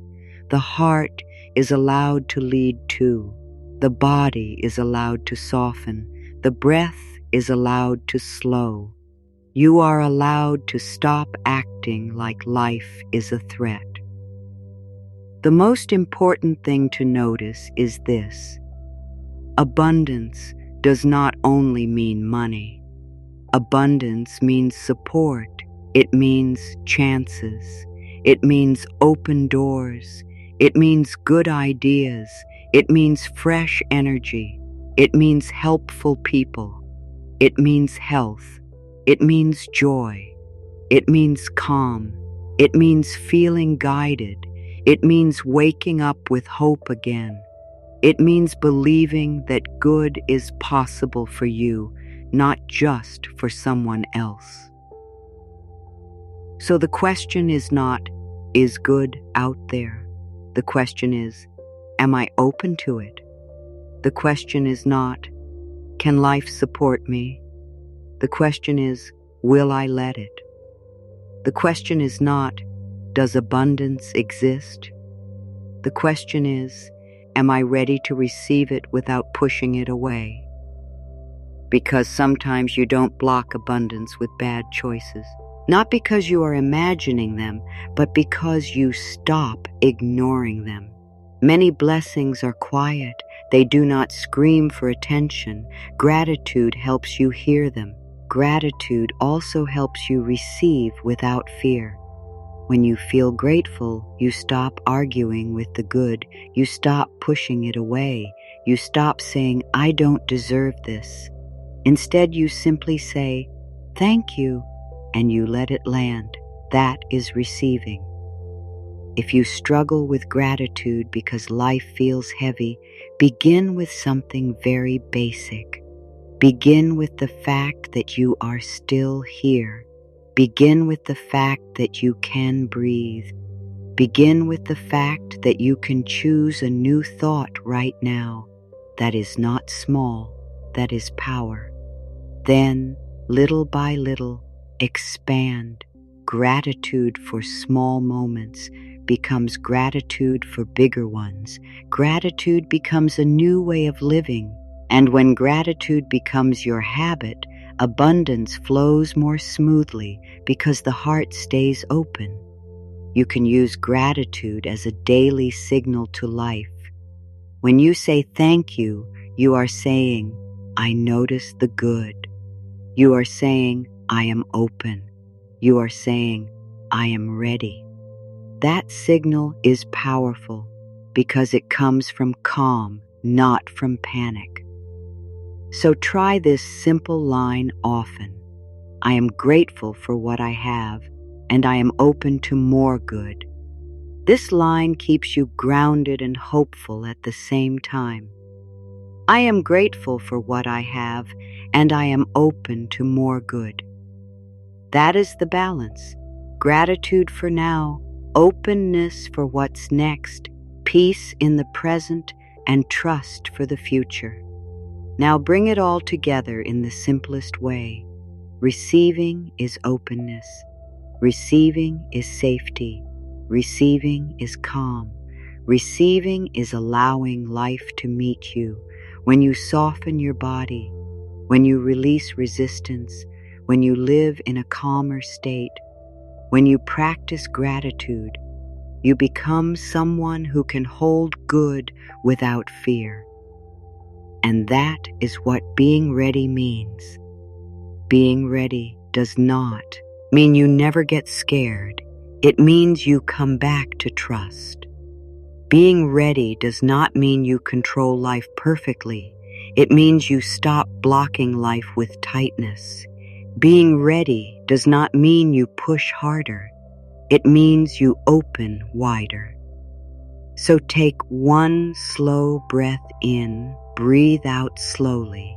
The heart is allowed to lead too. The body is allowed to soften. The breath is allowed to slow. You are allowed to stop acting like life is a threat. The most important thing to notice is this: abundance does not only mean money. Abundance means support. It means chances. It means open doors. It means good ideas. It means fresh energy. It means helpful people. It means health. It means joy. It means calm. It means feeling guided. It means waking up with hope again. It means believing that good is possible for you, not just for someone else. So the question is not, is good out there? The question is, am I open to it? The question is not, can life support me? The question is, will I let it? The question is not, does abundance exist? The question is, am I ready to receive it without pushing it away? Because sometimes you don't block abundance with bad choices. Not because you are imagining them, but because you stop ignoring them. Many blessings are quiet. They do not scream for attention. Gratitude helps you hear them. Gratitude also helps you receive without fear. When you feel grateful, you stop arguing with the good. You stop pushing it away. You stop saying, I don't deserve this. Instead, you simply say, thank you, and you let it land. That is receiving. If you struggle with gratitude because life feels heavy, begin with something very basic. Begin with the fact that you are still here. Begin with the fact that you can breathe. Begin with the fact that you can choose a new thought right now. That is not small, that is power. Then, little by little, expand. Gratitude for small moments becomes gratitude for bigger ones. Gratitude becomes a new way of living. And when gratitude becomes your habit, abundance flows more smoothly because the heart stays open. You can use gratitude as a daily signal to life. When you say thank you, you are saying, I notice the good. You are saying, I am open. You are saying, I am ready. That signal is powerful because it comes from calm, not from panic. So try this simple line often. I am grateful for what I have, and I am open to more good. This line keeps you grounded and hopeful at the same time. I am grateful for what I have, and I am open to more good. That is the balance. Gratitude for now, openness for what's next, peace in the present, and trust for the future. Now bring it all together in the simplest way. Receiving is openness. Receiving is safety. Receiving is calm. Receiving is allowing life to meet you. When you soften your body, when you release resistance, when you live in a calmer state, When you practice gratitude, you become someone who can hold good without fear. And that is what being ready means. Being ready does not mean you never get scared. It means you come back to trust. Being ready does not mean you control life perfectly. It means you stop blocking life with tightness. Being ready does not mean you push harder. It means you open wider. So take one slow breath in, breathe out slowly.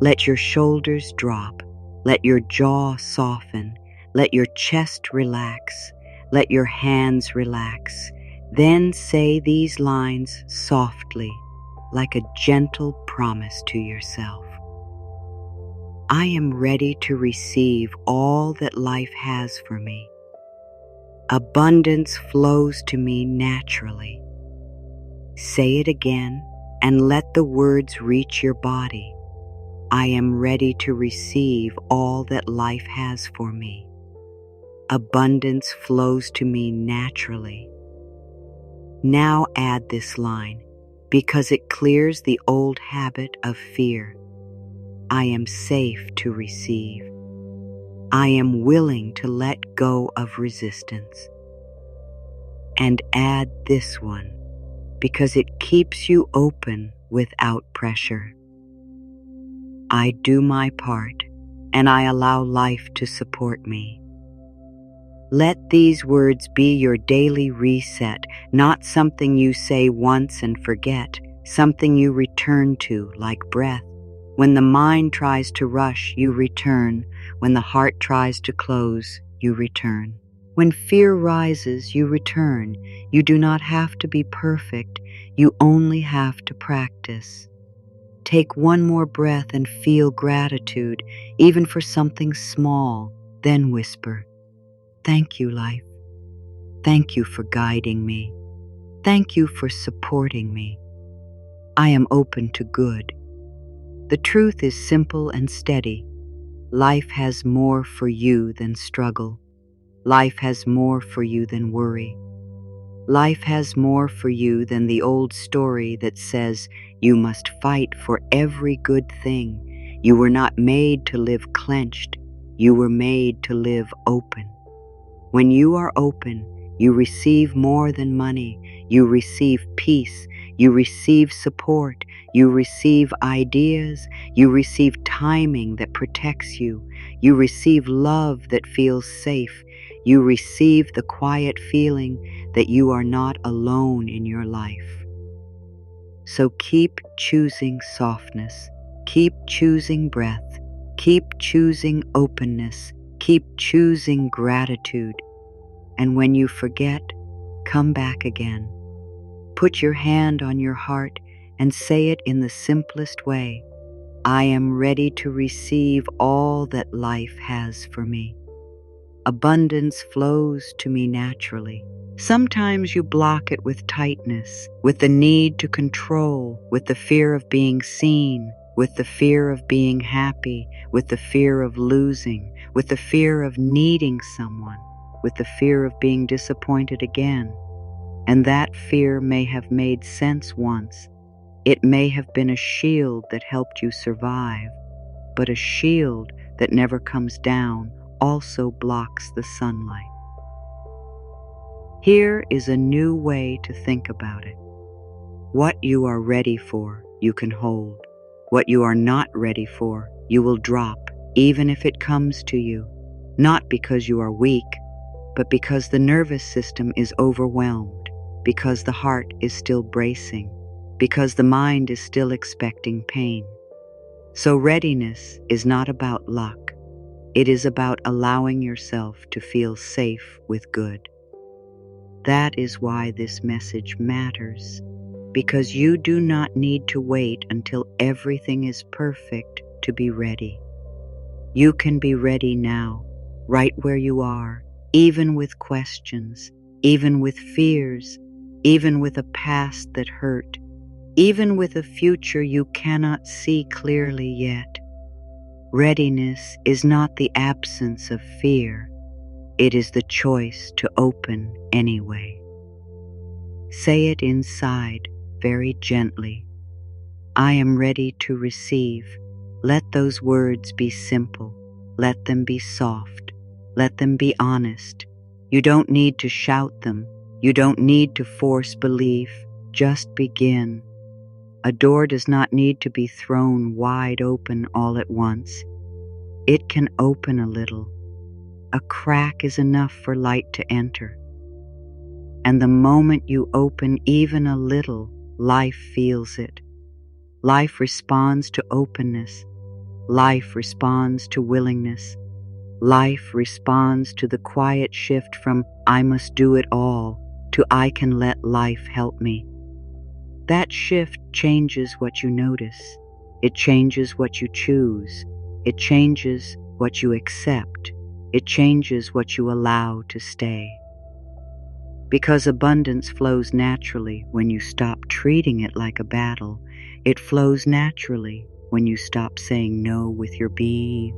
Let your shoulders drop. Let your jaw soften. Let your chest relax. Let your hands relax. Then say these lines softly, like a gentle promise to yourself. I am ready to receive all that life has for me. Abundance flows to me naturally. Say it again and let the words reach your body. I am ready to receive all that life has for me. Abundance flows to me naturally. Now add this line, because it clears the old habit of fear. I am safe to receive. I am willing to let go of resistance. And add this one, because it keeps you open without pressure. I do my part, and I allow life to support me. Let these words be your daily reset, not something you say once and forget, something you return to like breath. When the mind tries to rush, you return. When the heart tries to close, you return. When fear rises, you return. You do not have to be perfect. You only have to practice. Take one more breath and feel gratitude, even for something small. Then whisper, "Thank you, life. Thank you for guiding me. Thank you for supporting me. I am open to good." The truth is simple and steady. Life has more for you than struggle. Life has more for you than worry. Life has more for you than the old story that says you must fight for every good thing. You were not made to live clenched. You were made to live open. When you are open, you receive more than money. You receive peace. You receive support. You receive ideas. You receive timing that protects you. You receive love that feels safe. You receive the quiet feeling that you are not alone in your life. So keep choosing softness. Keep choosing breath. Keep choosing openness. Keep choosing gratitude. And when you forget, come back again. Put your hand on your heart and say it in the simplest way. I am ready to receive all that life has for me. Abundance flows to me naturally. Sometimes you block it with tightness, with the need to control, with the fear of being seen, with the fear of being happy, with the fear of losing, with the fear of needing someone, with the fear of being disappointed again. And that fear may have made sense once. It may have been a shield that helped you survive, but a shield that never comes down also blocks the sunlight. Here is a new way to think about it. What you are ready for, you can hold. What you are not ready for, you will drop, even if it comes to you. Not because you are weak, but because the nervous system is overwhelmed, because the heart is still bracing, because the mind is still expecting pain. So readiness is not about luck. It is about allowing yourself to feel safe with good. That is why this message matters, because you do not need to wait until everything is perfect to be ready. You can be ready now, right where you are, even with questions, even with fears, even with a past that hurt, even with a future you cannot see clearly yet. Readiness is not the absence of fear. It is the choice to open anyway. Say it inside very gently. I am ready to receive. Let those words be simple. Let them be soft. Let them be honest. You don't need to shout them. You don't need to force belief. Just begin. A door does not need to be thrown wide open all at once. It can open a little. A crack is enough for light to enter. And the moment you open even a little, life feels it. Life responds to openness. Life responds to willingness. Life responds to the quiet shift from I must do it all to I can let life help me. That shift changes what you notice. It changes what you choose. It changes what you accept. It changes what you allow to stay. Because abundance flows naturally when you stop treating it like a battle. It flows naturally when you stop saying no with your being.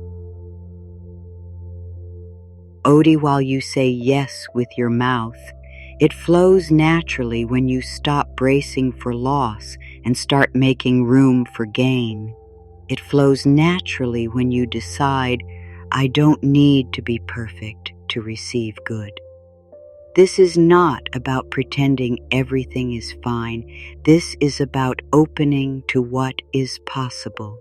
Odie, while you say yes with your mouth, it flows naturally when you stop bracing for loss and start making room for gain. It flows naturally when you decide, I don't need to be perfect to receive good. This is not about pretending everything is fine. This is about opening to what is possible.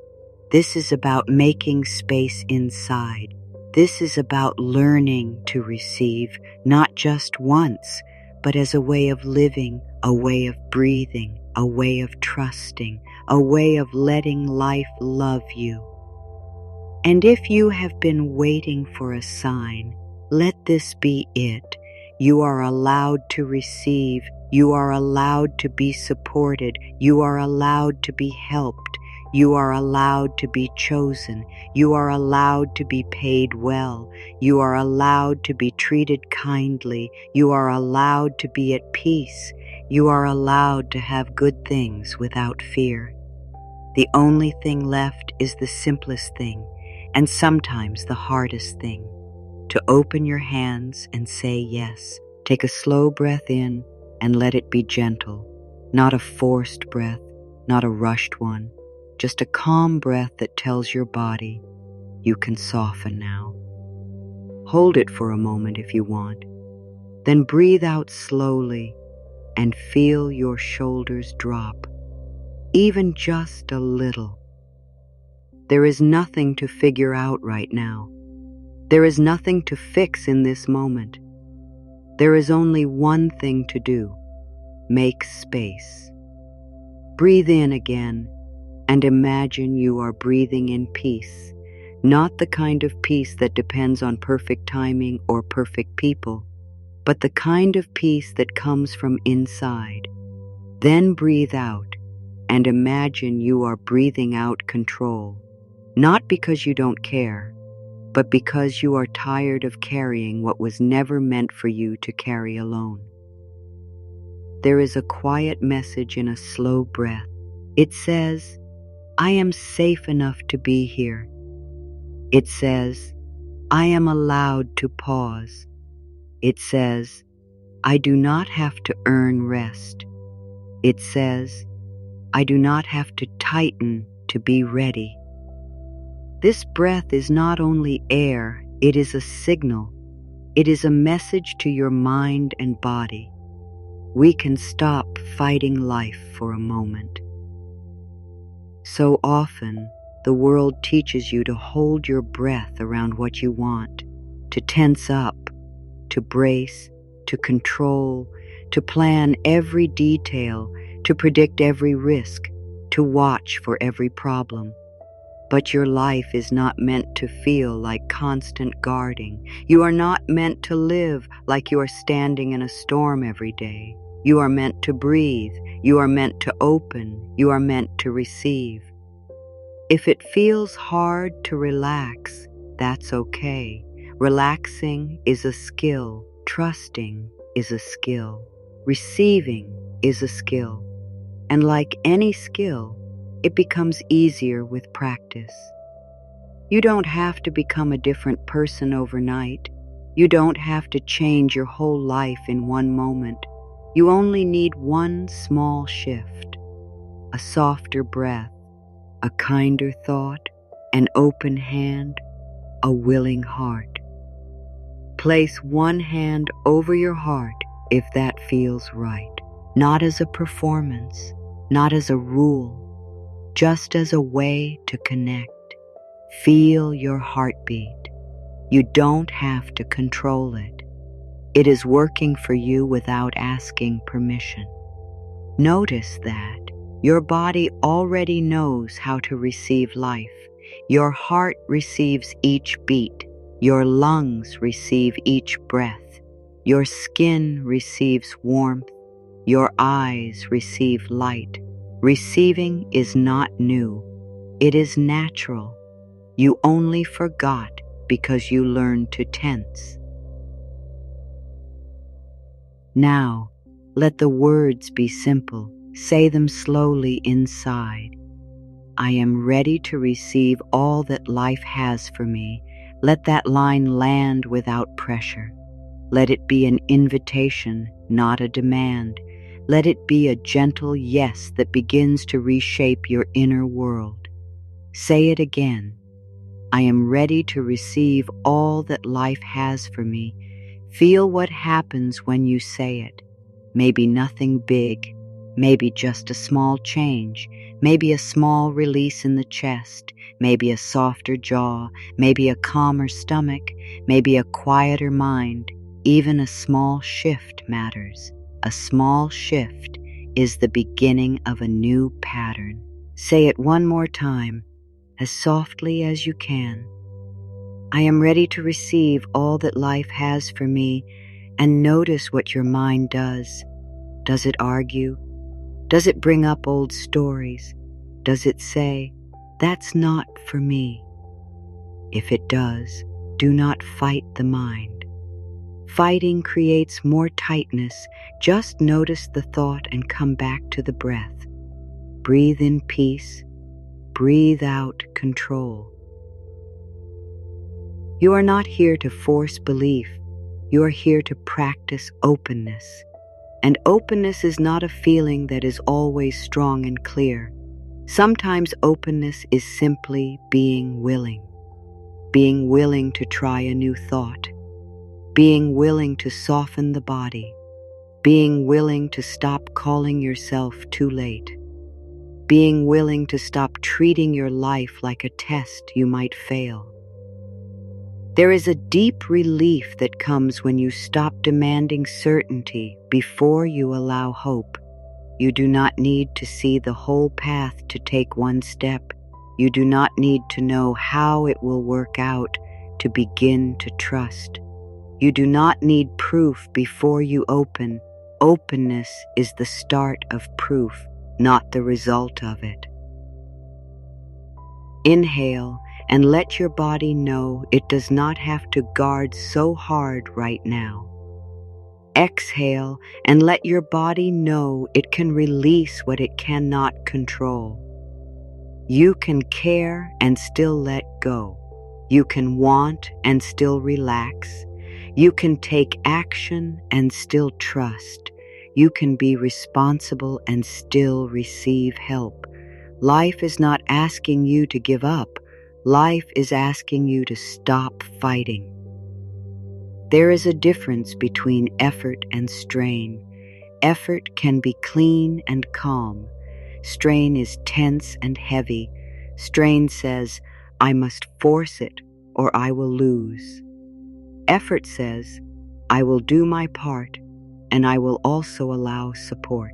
This is about making space inside. This is about learning to receive, not just once, but as a way of living, a way of breathing, a way of trusting, a way of letting life love you. And if you have been waiting for a sign, let this be it. You are allowed to receive. You are allowed to be supported. You are allowed to be helped. You are allowed to be chosen. You are allowed to be paid well. You are allowed to be treated kindly. You are allowed to be at peace. You are allowed to have good things without fear. The only thing left is the simplest thing, and sometimes the hardest thing. To open your hands and say yes. Take a slow breath in and let it be gentle, not a forced breath, not a rushed one, just a calm breath that tells your body, you can soften now. Hold it for a moment if you want, then breathe out slowly and feel your shoulders drop, even just a little. There is nothing to figure out right now. There is nothing to fix in this moment. There is only one thing to do. Make space. Breathe in again and imagine you are breathing in peace, not the kind of peace that depends on perfect timing or perfect people, but the kind of peace that comes from inside. Then breathe out and imagine you are breathing out control, not because you don't care, but because you are tired of carrying what was never meant for you to carry alone. There is a quiet message in a slow breath. It says, I am safe enough to be here. It says, I am allowed to pause. It says, I do not have to earn rest. It says, I do not have to tighten to be ready. This breath is not only air, it is a signal. It is a message to your mind and body. We can stop fighting life for a moment. So often, the world teaches you to hold your breath around what you want, to tense up, to brace, to control, to plan every detail, to predict every risk, to watch for every problem. But your life is not meant to feel like constant guarding. You are not meant to live like you are standing in a storm every day. You are meant to breathe. You are meant to open. You are meant to receive. If it feels hard to relax, that's okay. Relaxing is a skill. Trusting is a skill. Receiving is a skill. And like any skill, it becomes easier with practice. You don't have to become a different person overnight. You don't have to change your whole life in one moment. You only need one small shift, a softer breath, a kinder thought, an open hand, a willing heart. Place one hand over your heart if that feels right, not as a performance, not as a rule, just as a way to connect. Feel your heartbeat. You don't have to control it. It is working for you without asking permission. Notice that your body already knows how to receive life. Your heart receives each beat. Your lungs receive each breath. Your skin receives warmth. Your eyes receive light. Receiving is not new. It is natural. You only forgot because you learned to tense. Now, let the words be simple. Say them slowly inside. I am ready to receive all that life has for me. Let that line land without pressure. Let it be an invitation, not a demand. Let it be a gentle yes that begins to reshape your inner world. Say it again. I am ready to receive all that life has for me. Feel what happens when you say it. Maybe nothing big, maybe just a small change, maybe a small release in the chest, maybe a softer jaw, maybe a calmer stomach, maybe a quieter mind. Even a small shift matters. A small shift is the beginning of a new pattern. Say it one more time, as softly as you can. I am ready to receive all that life has for me, and notice what your mind does. Does it argue? Does it bring up old stories? Does it say, that's not for me? If it does, do not fight the mind. Fighting creates more tightness. Just notice the thought and come back to the breath. Breathe in peace. Breathe out control. You are not here to force belief. You are here to practice openness. And openness is not a feeling that is always strong and clear. Sometimes openness is simply being willing. Being willing to try a new thought. Being willing to soften the body. Being willing to stop calling yourself too late. Being willing to stop treating your life like a test you might fail. There is a deep relief that comes when you stop demanding certainty before you allow hope. You do not need to see the whole path to take one step. You do not need to know how it will work out to begin to trust. You do not need proof before you open. Openness is the start of proof, not the result of it. Inhale and let your body know it does not have to guard so hard right now. Exhale and let your body know it can release what it cannot control. You can care and still let go. You can want and still relax. You can take action and still trust. You can be responsible and still receive help. Life is not asking you to give up. Life is asking you to stop fighting. There is a difference between effort and strain. Effort can be clean and calm. Strain is tense and heavy. Strain says, I must force it or I will lose. Effort says, I will do my part and I will also allow support.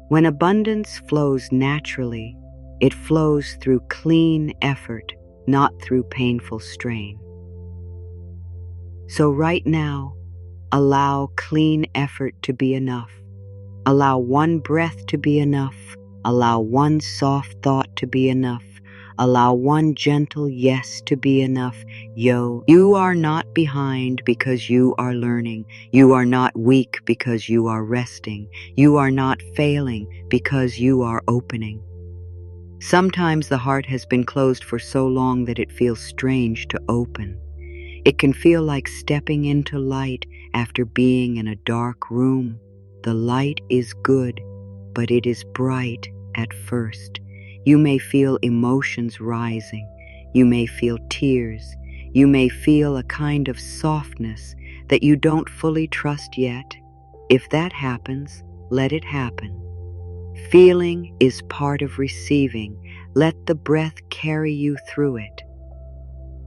When abundance flows naturally, it flows through clean effort, not through painful strain. So right now, allow clean effort to be enough. Allow one breath to be enough. Allow one soft thought to be enough. Allow one gentle yes to be enough. You are not behind because you are learning. You are not weak because you are resting. You are not failing because you are opening. Sometimes the heart has been closed for so long that it feels strange to open. It can feel like stepping into light after being in a dark room. The light is good, but it is bright at first. You may feel emotions rising. You may feel tears. You may feel a kind of softness that you don't fully trust yet. If that happens, let it happen. Feeling is part of receiving. Let the breath carry you through it.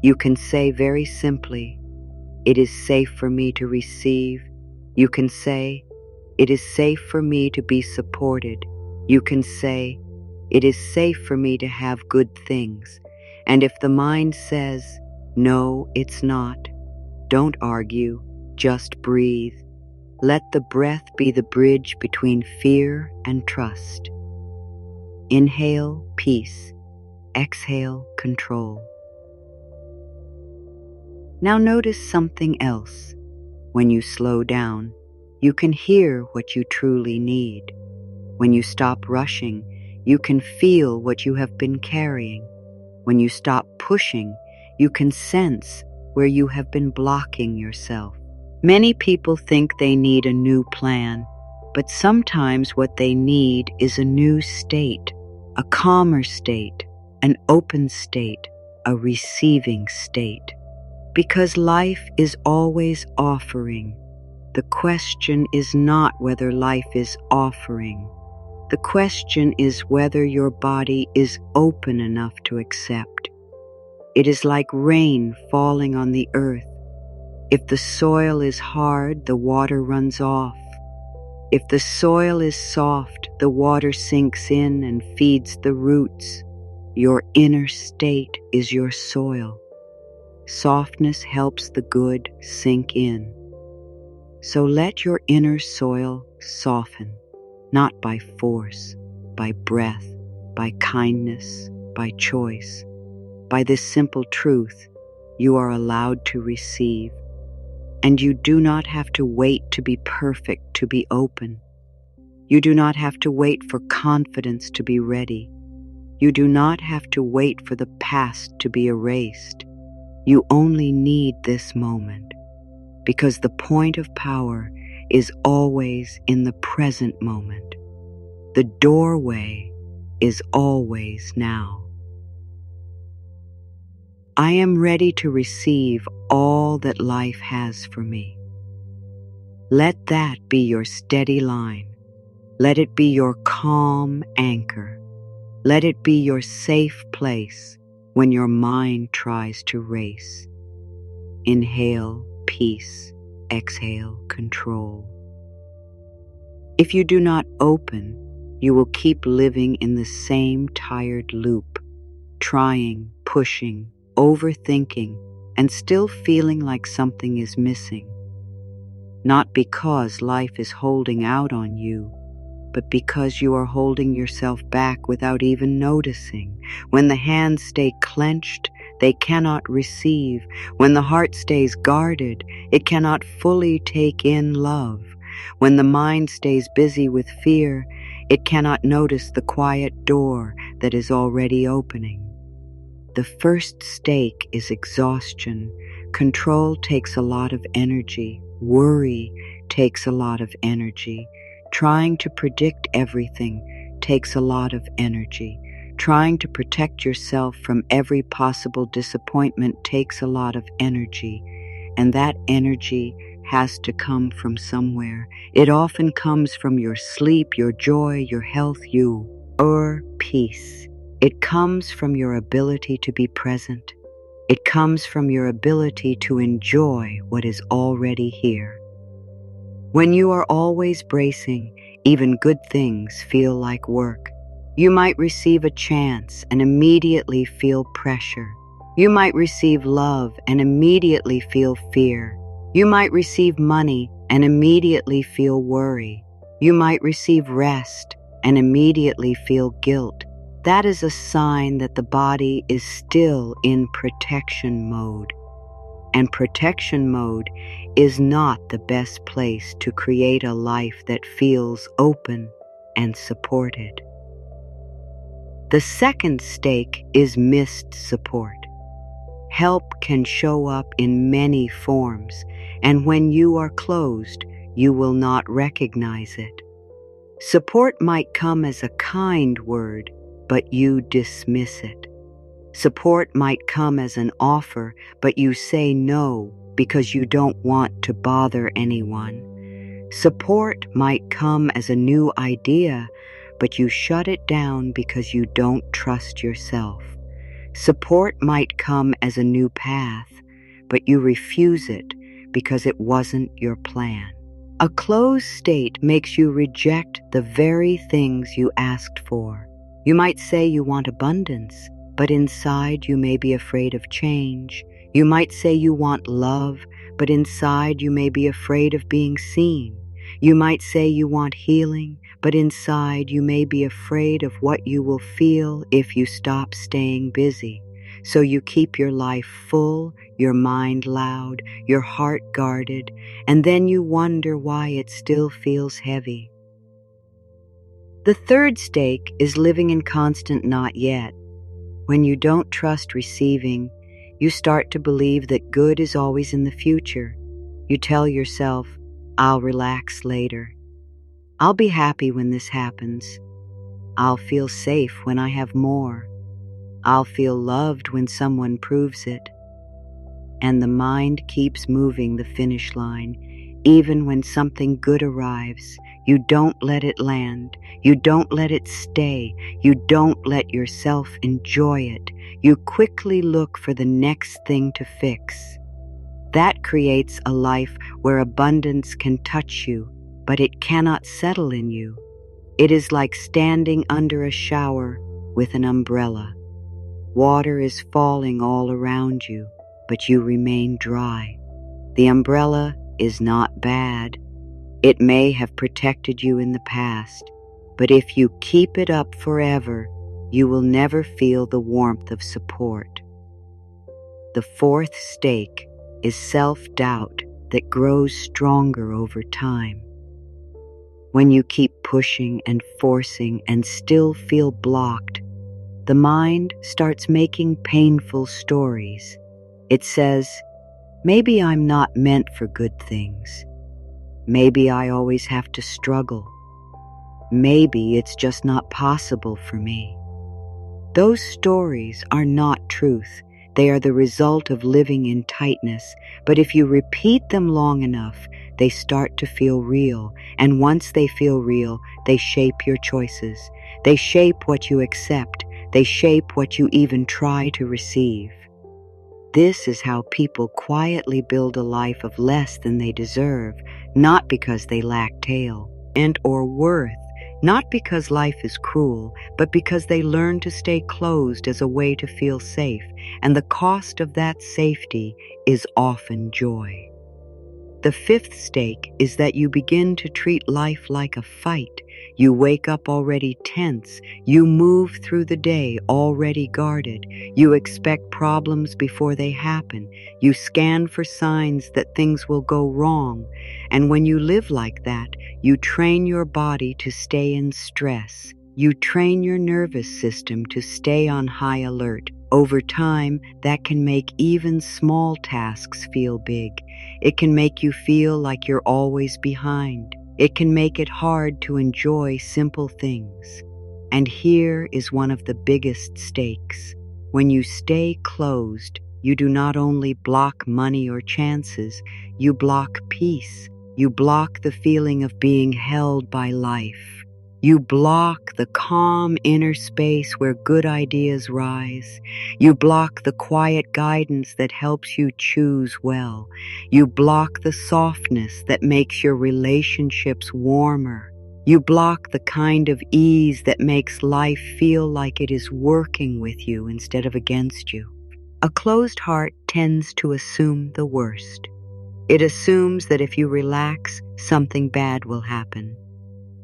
You can say very simply, "It is safe for me to receive." You can say, "It is safe for me to be supported." You can say, "It is safe for me to have good things." And if the mind says, "No, it's not," don't argue, just breathe. Let the breath be the bridge between fear and trust. Inhale, peace. Exhale, control. Now notice something else. When you slow down, you can hear what you truly need. When you stop rushing, you can feel what you have been carrying. When you stop pushing, you can sense where you have been blocking yourself. Many people think they need a new plan, but sometimes what they need is a new state, a calmer state, an open state, a receiving state. Because life is always offering. The question is not whether life is offering. The question is whether your body is open enough to accept. It is like rain falling on the earth. If the soil is hard, the water runs off. If the soil is soft, the water sinks in and feeds the roots. Your inner state is your soil. Softness helps the good sink in. So let your inner soil soften, not by force, by breath, by kindness, by choice. By this simple truth, you are allowed to receive. And you do not have to wait to be perfect to be open. You do not have to wait for confidence to be ready. You do not have to wait for the past to be erased. You only need this moment, because the point of power is always in the present moment. The doorway is always now. I am ready to receive all that life has for me. Let that be your steady line. Let it be your calm anchor. Let it be your safe place when your mind tries to race. Inhale, peace. Exhale, control. If you do not open, you will keep living in the same tired loop, trying, pushing, overthinking, and still feeling like something is missing. Not because life is holding out on you, but because you are holding yourself back without even noticing. When the hands stay clenched, they cannot receive. When the heart stays guarded, it cannot fully take in love. When the mind stays busy with fear, it cannot notice the quiet door that is already opening. The first stake is exhaustion. Control takes a lot of energy. Worry takes a lot of energy. Trying to predict everything takes a lot of energy. Trying to protect yourself from every possible disappointment takes a lot of energy. And that energy has to come from somewhere. It often comes from your sleep, your joy, your health, or peace. It comes from your ability to be present. It comes from your ability to enjoy what is already here. When you are always bracing, even good things feel like work. You might receive a chance and immediately feel pressure. You might receive love and immediately feel fear. You might receive money and immediately feel worry. You might receive rest and immediately feel guilt. That is a sign that the body is still in protection mode. And protection mode is not the best place to create a life that feels open and supported. The second stake is missed support. Help can show up in many forms, and when you are closed, you will not recognize it. Support might come as a kind word, but you dismiss it. Support might come as an offer, but you say no because you don't want to bother anyone. Support might come as a new idea, but you shut it down because you don't trust yourself. Support might come as a new path, but you refuse it because it wasn't your plan. A closed state makes you reject the very things you asked for. You might say you want abundance, but inside you may be afraid of change. You might say you want love, but inside you may be afraid of being seen. You might say you want healing, but inside you may be afraid of what you will feel if you stop staying busy. So you keep your life full, your mind loud, your heart guarded, and then you wonder why it still feels heavy. The third stake is living in constant not yet. When you don't trust receiving, you start to believe that good is always in the future. You tell yourself, I'll relax later. I'll be happy when this happens. I'll feel safe when I have more. I'll feel loved when someone proves it. And the mind keeps moving the finish line. Even when something good arrives, you don't let it land. You don't let it stay. You don't let yourself enjoy it. You quickly look for the next thing to fix. That creates a life where abundance can touch you, but it cannot settle in you. It is like standing under a shower with an umbrella. Water is falling all around you, but you remain dry. The umbrella is not bad. It may have protected you in the past, but if you keep it up forever, you will never feel the warmth of support. The fourth stake is self-doubt that grows stronger over time. When you keep pushing and forcing and still feel blocked, the mind starts making painful stories. It says, maybe I'm not meant for good things. Maybe I always have to struggle. Maybe it's just not possible for me. Those stories are not truth. They are the result of living in tightness, but if you repeat them long enough, they start to feel real, and once they feel real, they shape your choices. They shape what you accept. They shape what you even try to receive. This is how people quietly build a life of less than they deserve, not because they lack talent or worth, not because life is cruel, but because they learn to stay closed as a way to feel safe, and the cost of that safety is often joy. The fifth stake is that you begin to treat life like a fight. You wake up already tense. You move through the day already guarded. You expect problems before they happen. You scan for signs that things will go wrong. And when you live like that, you train your body to stay in stress. You train your nervous system to stay on high alert. Over time, that can make even small tasks feel big. It can make you feel like you're always behind. It can make it hard to enjoy simple things. And here is one of the biggest stakes. When you stay closed, you do not only block money or chances, you block peace. You block the feeling of being held by life. You block the calm inner space where good ideas rise. You block the quiet guidance that helps you choose well. You block the softness that makes your relationships warmer. You block the kind of ease that makes life feel like it is working with you instead of against you. A closed heart tends to assume the worst. It assumes that if you relax, something bad will happen.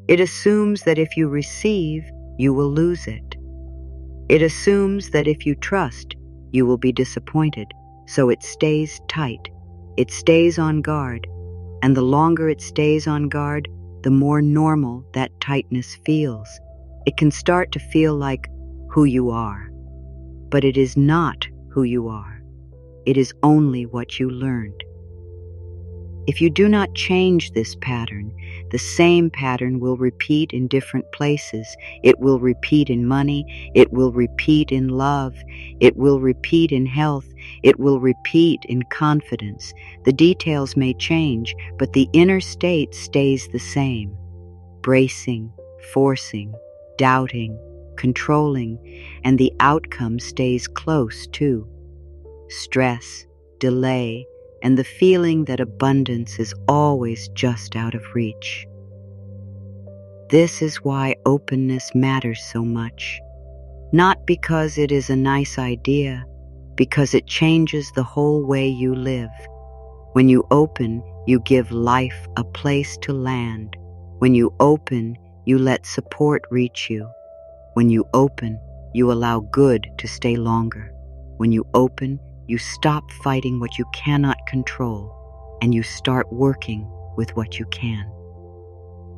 It assumes that if you receive, you will lose it. It assumes that if you trust, you will be disappointed, so it stays tight. It stays on guard, and the longer it stays on guard, the more normal that tightness feels. It can start to feel like who you are, but it is not who you are. It is only what you learned. If you do not change this pattern, the same pattern will repeat in different places. It will repeat in money. It will repeat in love. It will repeat in health. It will repeat in confidence. The details may change, but the inner state stays the same. Bracing, forcing, doubting, controlling, and the outcome stays close too. Stress, delay, and the feeling that abundance is always just out of reach. This is why openness matters so much. Not because it is a nice idea, because it changes the whole way you live. When you open, you give life a place to land. When you open, you let support reach you. When you open, you allow good to stay longer. When you open, you stop fighting what you cannot control, and you start working with what you can.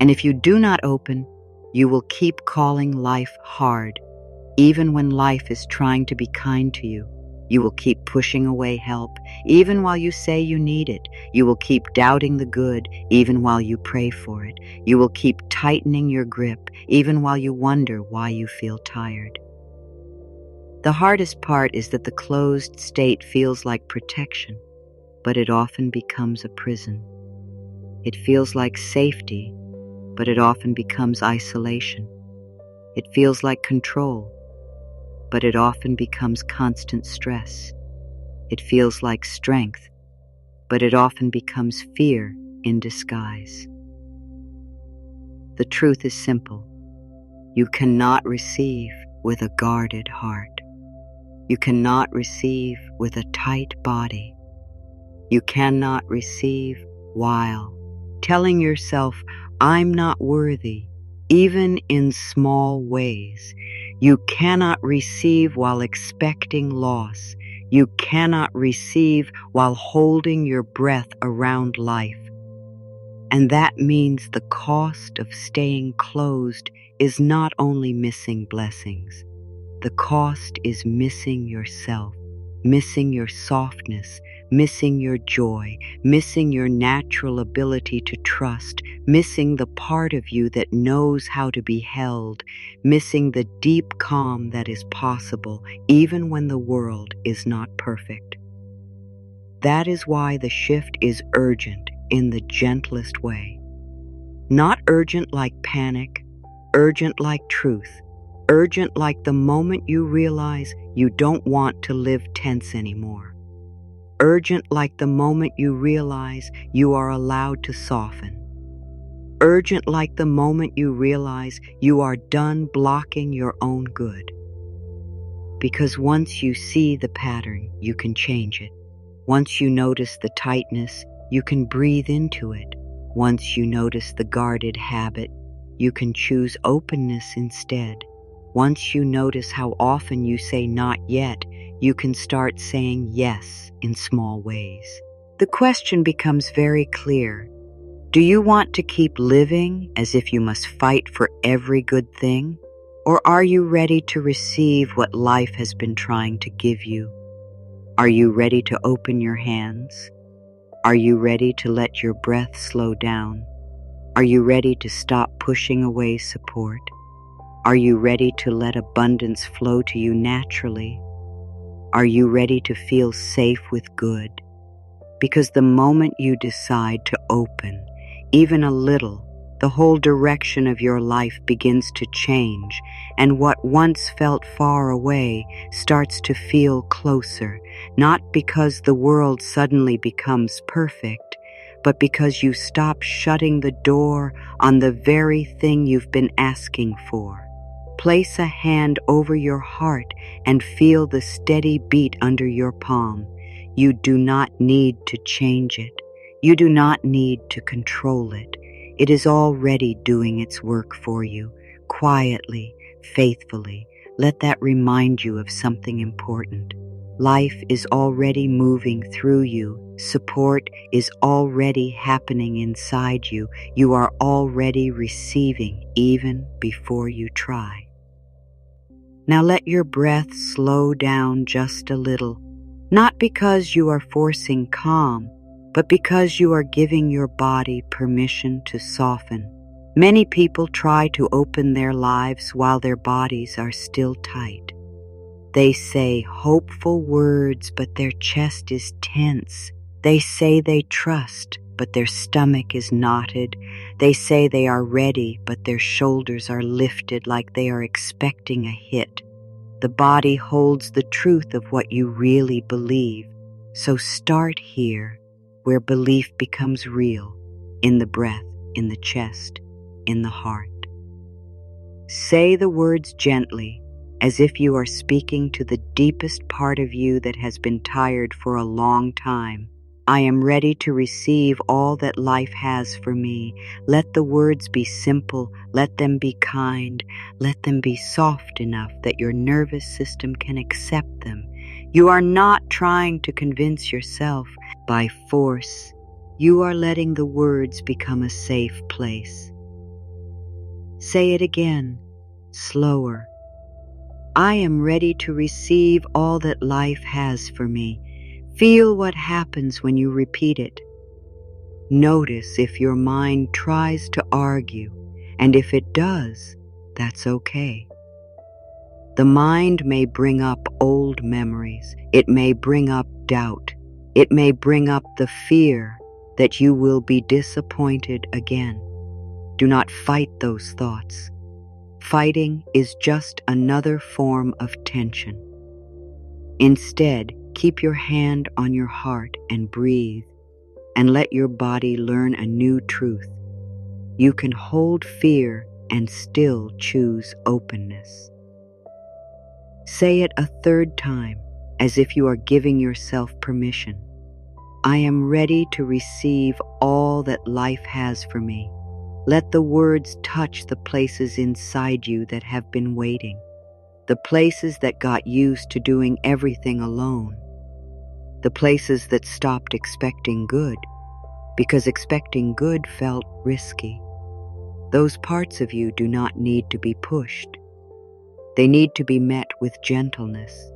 And if you do not open, you will keep calling life hard. Even when life is trying to be kind to you, you will keep pushing away help, even while you say you need it. You will keep doubting the good, even while you pray for it. You will keep tightening your grip, even while you wonder why you feel tired. The hardest part is that the closed state feels like protection, but it often becomes a prison. It feels like safety, but it often becomes isolation. It feels like control, but it often becomes constant stress. It feels like strength, but it often becomes fear in disguise. The truth is simple. You cannot receive with a guarded heart. You cannot receive with a tight body. You cannot receive while telling yourself, I'm not worthy, even in small ways. You cannot receive while expecting loss. You cannot receive while holding your breath around life. And that means the cost of staying closed is not only missing blessings. The cost is missing yourself, missing your softness, missing your joy, missing your natural ability to trust, missing the part of you that knows how to be held, missing the deep calm that is possible even when the world is not perfect. That is why the shift is urgent in the gentlest way. Not urgent like panic, urgent like truth. Urgent like the moment you realize you don't want to live tense anymore. Urgent like the moment you realize you are allowed to soften. Urgent like the moment you realize you are done blocking your own good. Because once you see the pattern, you can change it. Once you notice the tightness, you can breathe into it. Once you notice the guarded habit, you can choose openness instead. Once you notice how often you say not yet, you can start saying yes in small ways. The question becomes very clear. Do you want to keep living as if you must fight for every good thing? Or are you ready to receive what life has been trying to give you? Are you ready to open your hands? Are you ready to let your breath slow down? Are you ready to stop pushing away support? Are you ready to let abundance flow to you naturally? Are you ready to feel safe with good? Because the moment you decide to open, even a little, the whole direction of your life begins to change, and what once felt far away starts to feel closer, not because the world suddenly becomes perfect, but because you stop shutting the door on the very thing you've been asking for. Place a hand over your heart and feel the steady beat under your palm. You do not need to change it. You do not need to control it. It is already doing its work for you, quietly, faithfully. Let that remind you of something important. Life is already moving through you. Support is already happening inside you. You are already receiving even before you try. Now let your breath slow down just a little. Not because you are forcing calm, but because you are giving your body permission to soften. Many people try to open their lives while their bodies are still tight. They say hopeful words, but their chest is tense. They say they trust, but their stomach is knotted. They say they are ready, but their shoulders are lifted like they are expecting a hit. The body holds the truth of what you really believe. So start here, where belief becomes real, in the breath, in the chest, in the heart. Say the words gently, as if you are speaking to the deepest part of you that has been tired for a long time. I am ready to receive all that life has for me. Let the words be simple, let them be kind, let them be soft enough that your nervous system can accept them. You are not trying to convince yourself by force. You are letting the words become a safe place. Say it again, slower. I am ready to receive all that life has for me. Feel what happens when you repeat it. Notice if your mind tries to argue, and if it does, that's okay. The mind may bring up old memories. It may bring up doubt. It may bring up the fear that you will be disappointed again. Do not fight those thoughts. Fighting is just another form of tension. Instead, keep your hand on your heart and breathe, and let your body learn a new truth. You can hold fear and still choose openness. Say it a third time, as if you are giving yourself permission. I am ready to receive all that life has for me. Let the words touch the places inside you that have been waiting, the places that got used to doing everything alone, the places that stopped expecting good because expecting good felt risky. Those parts of you do not need to be pushed. They need to be met with gentleness.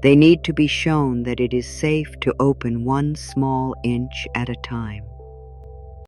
They need to be shown that it is safe to open one small inch at a time.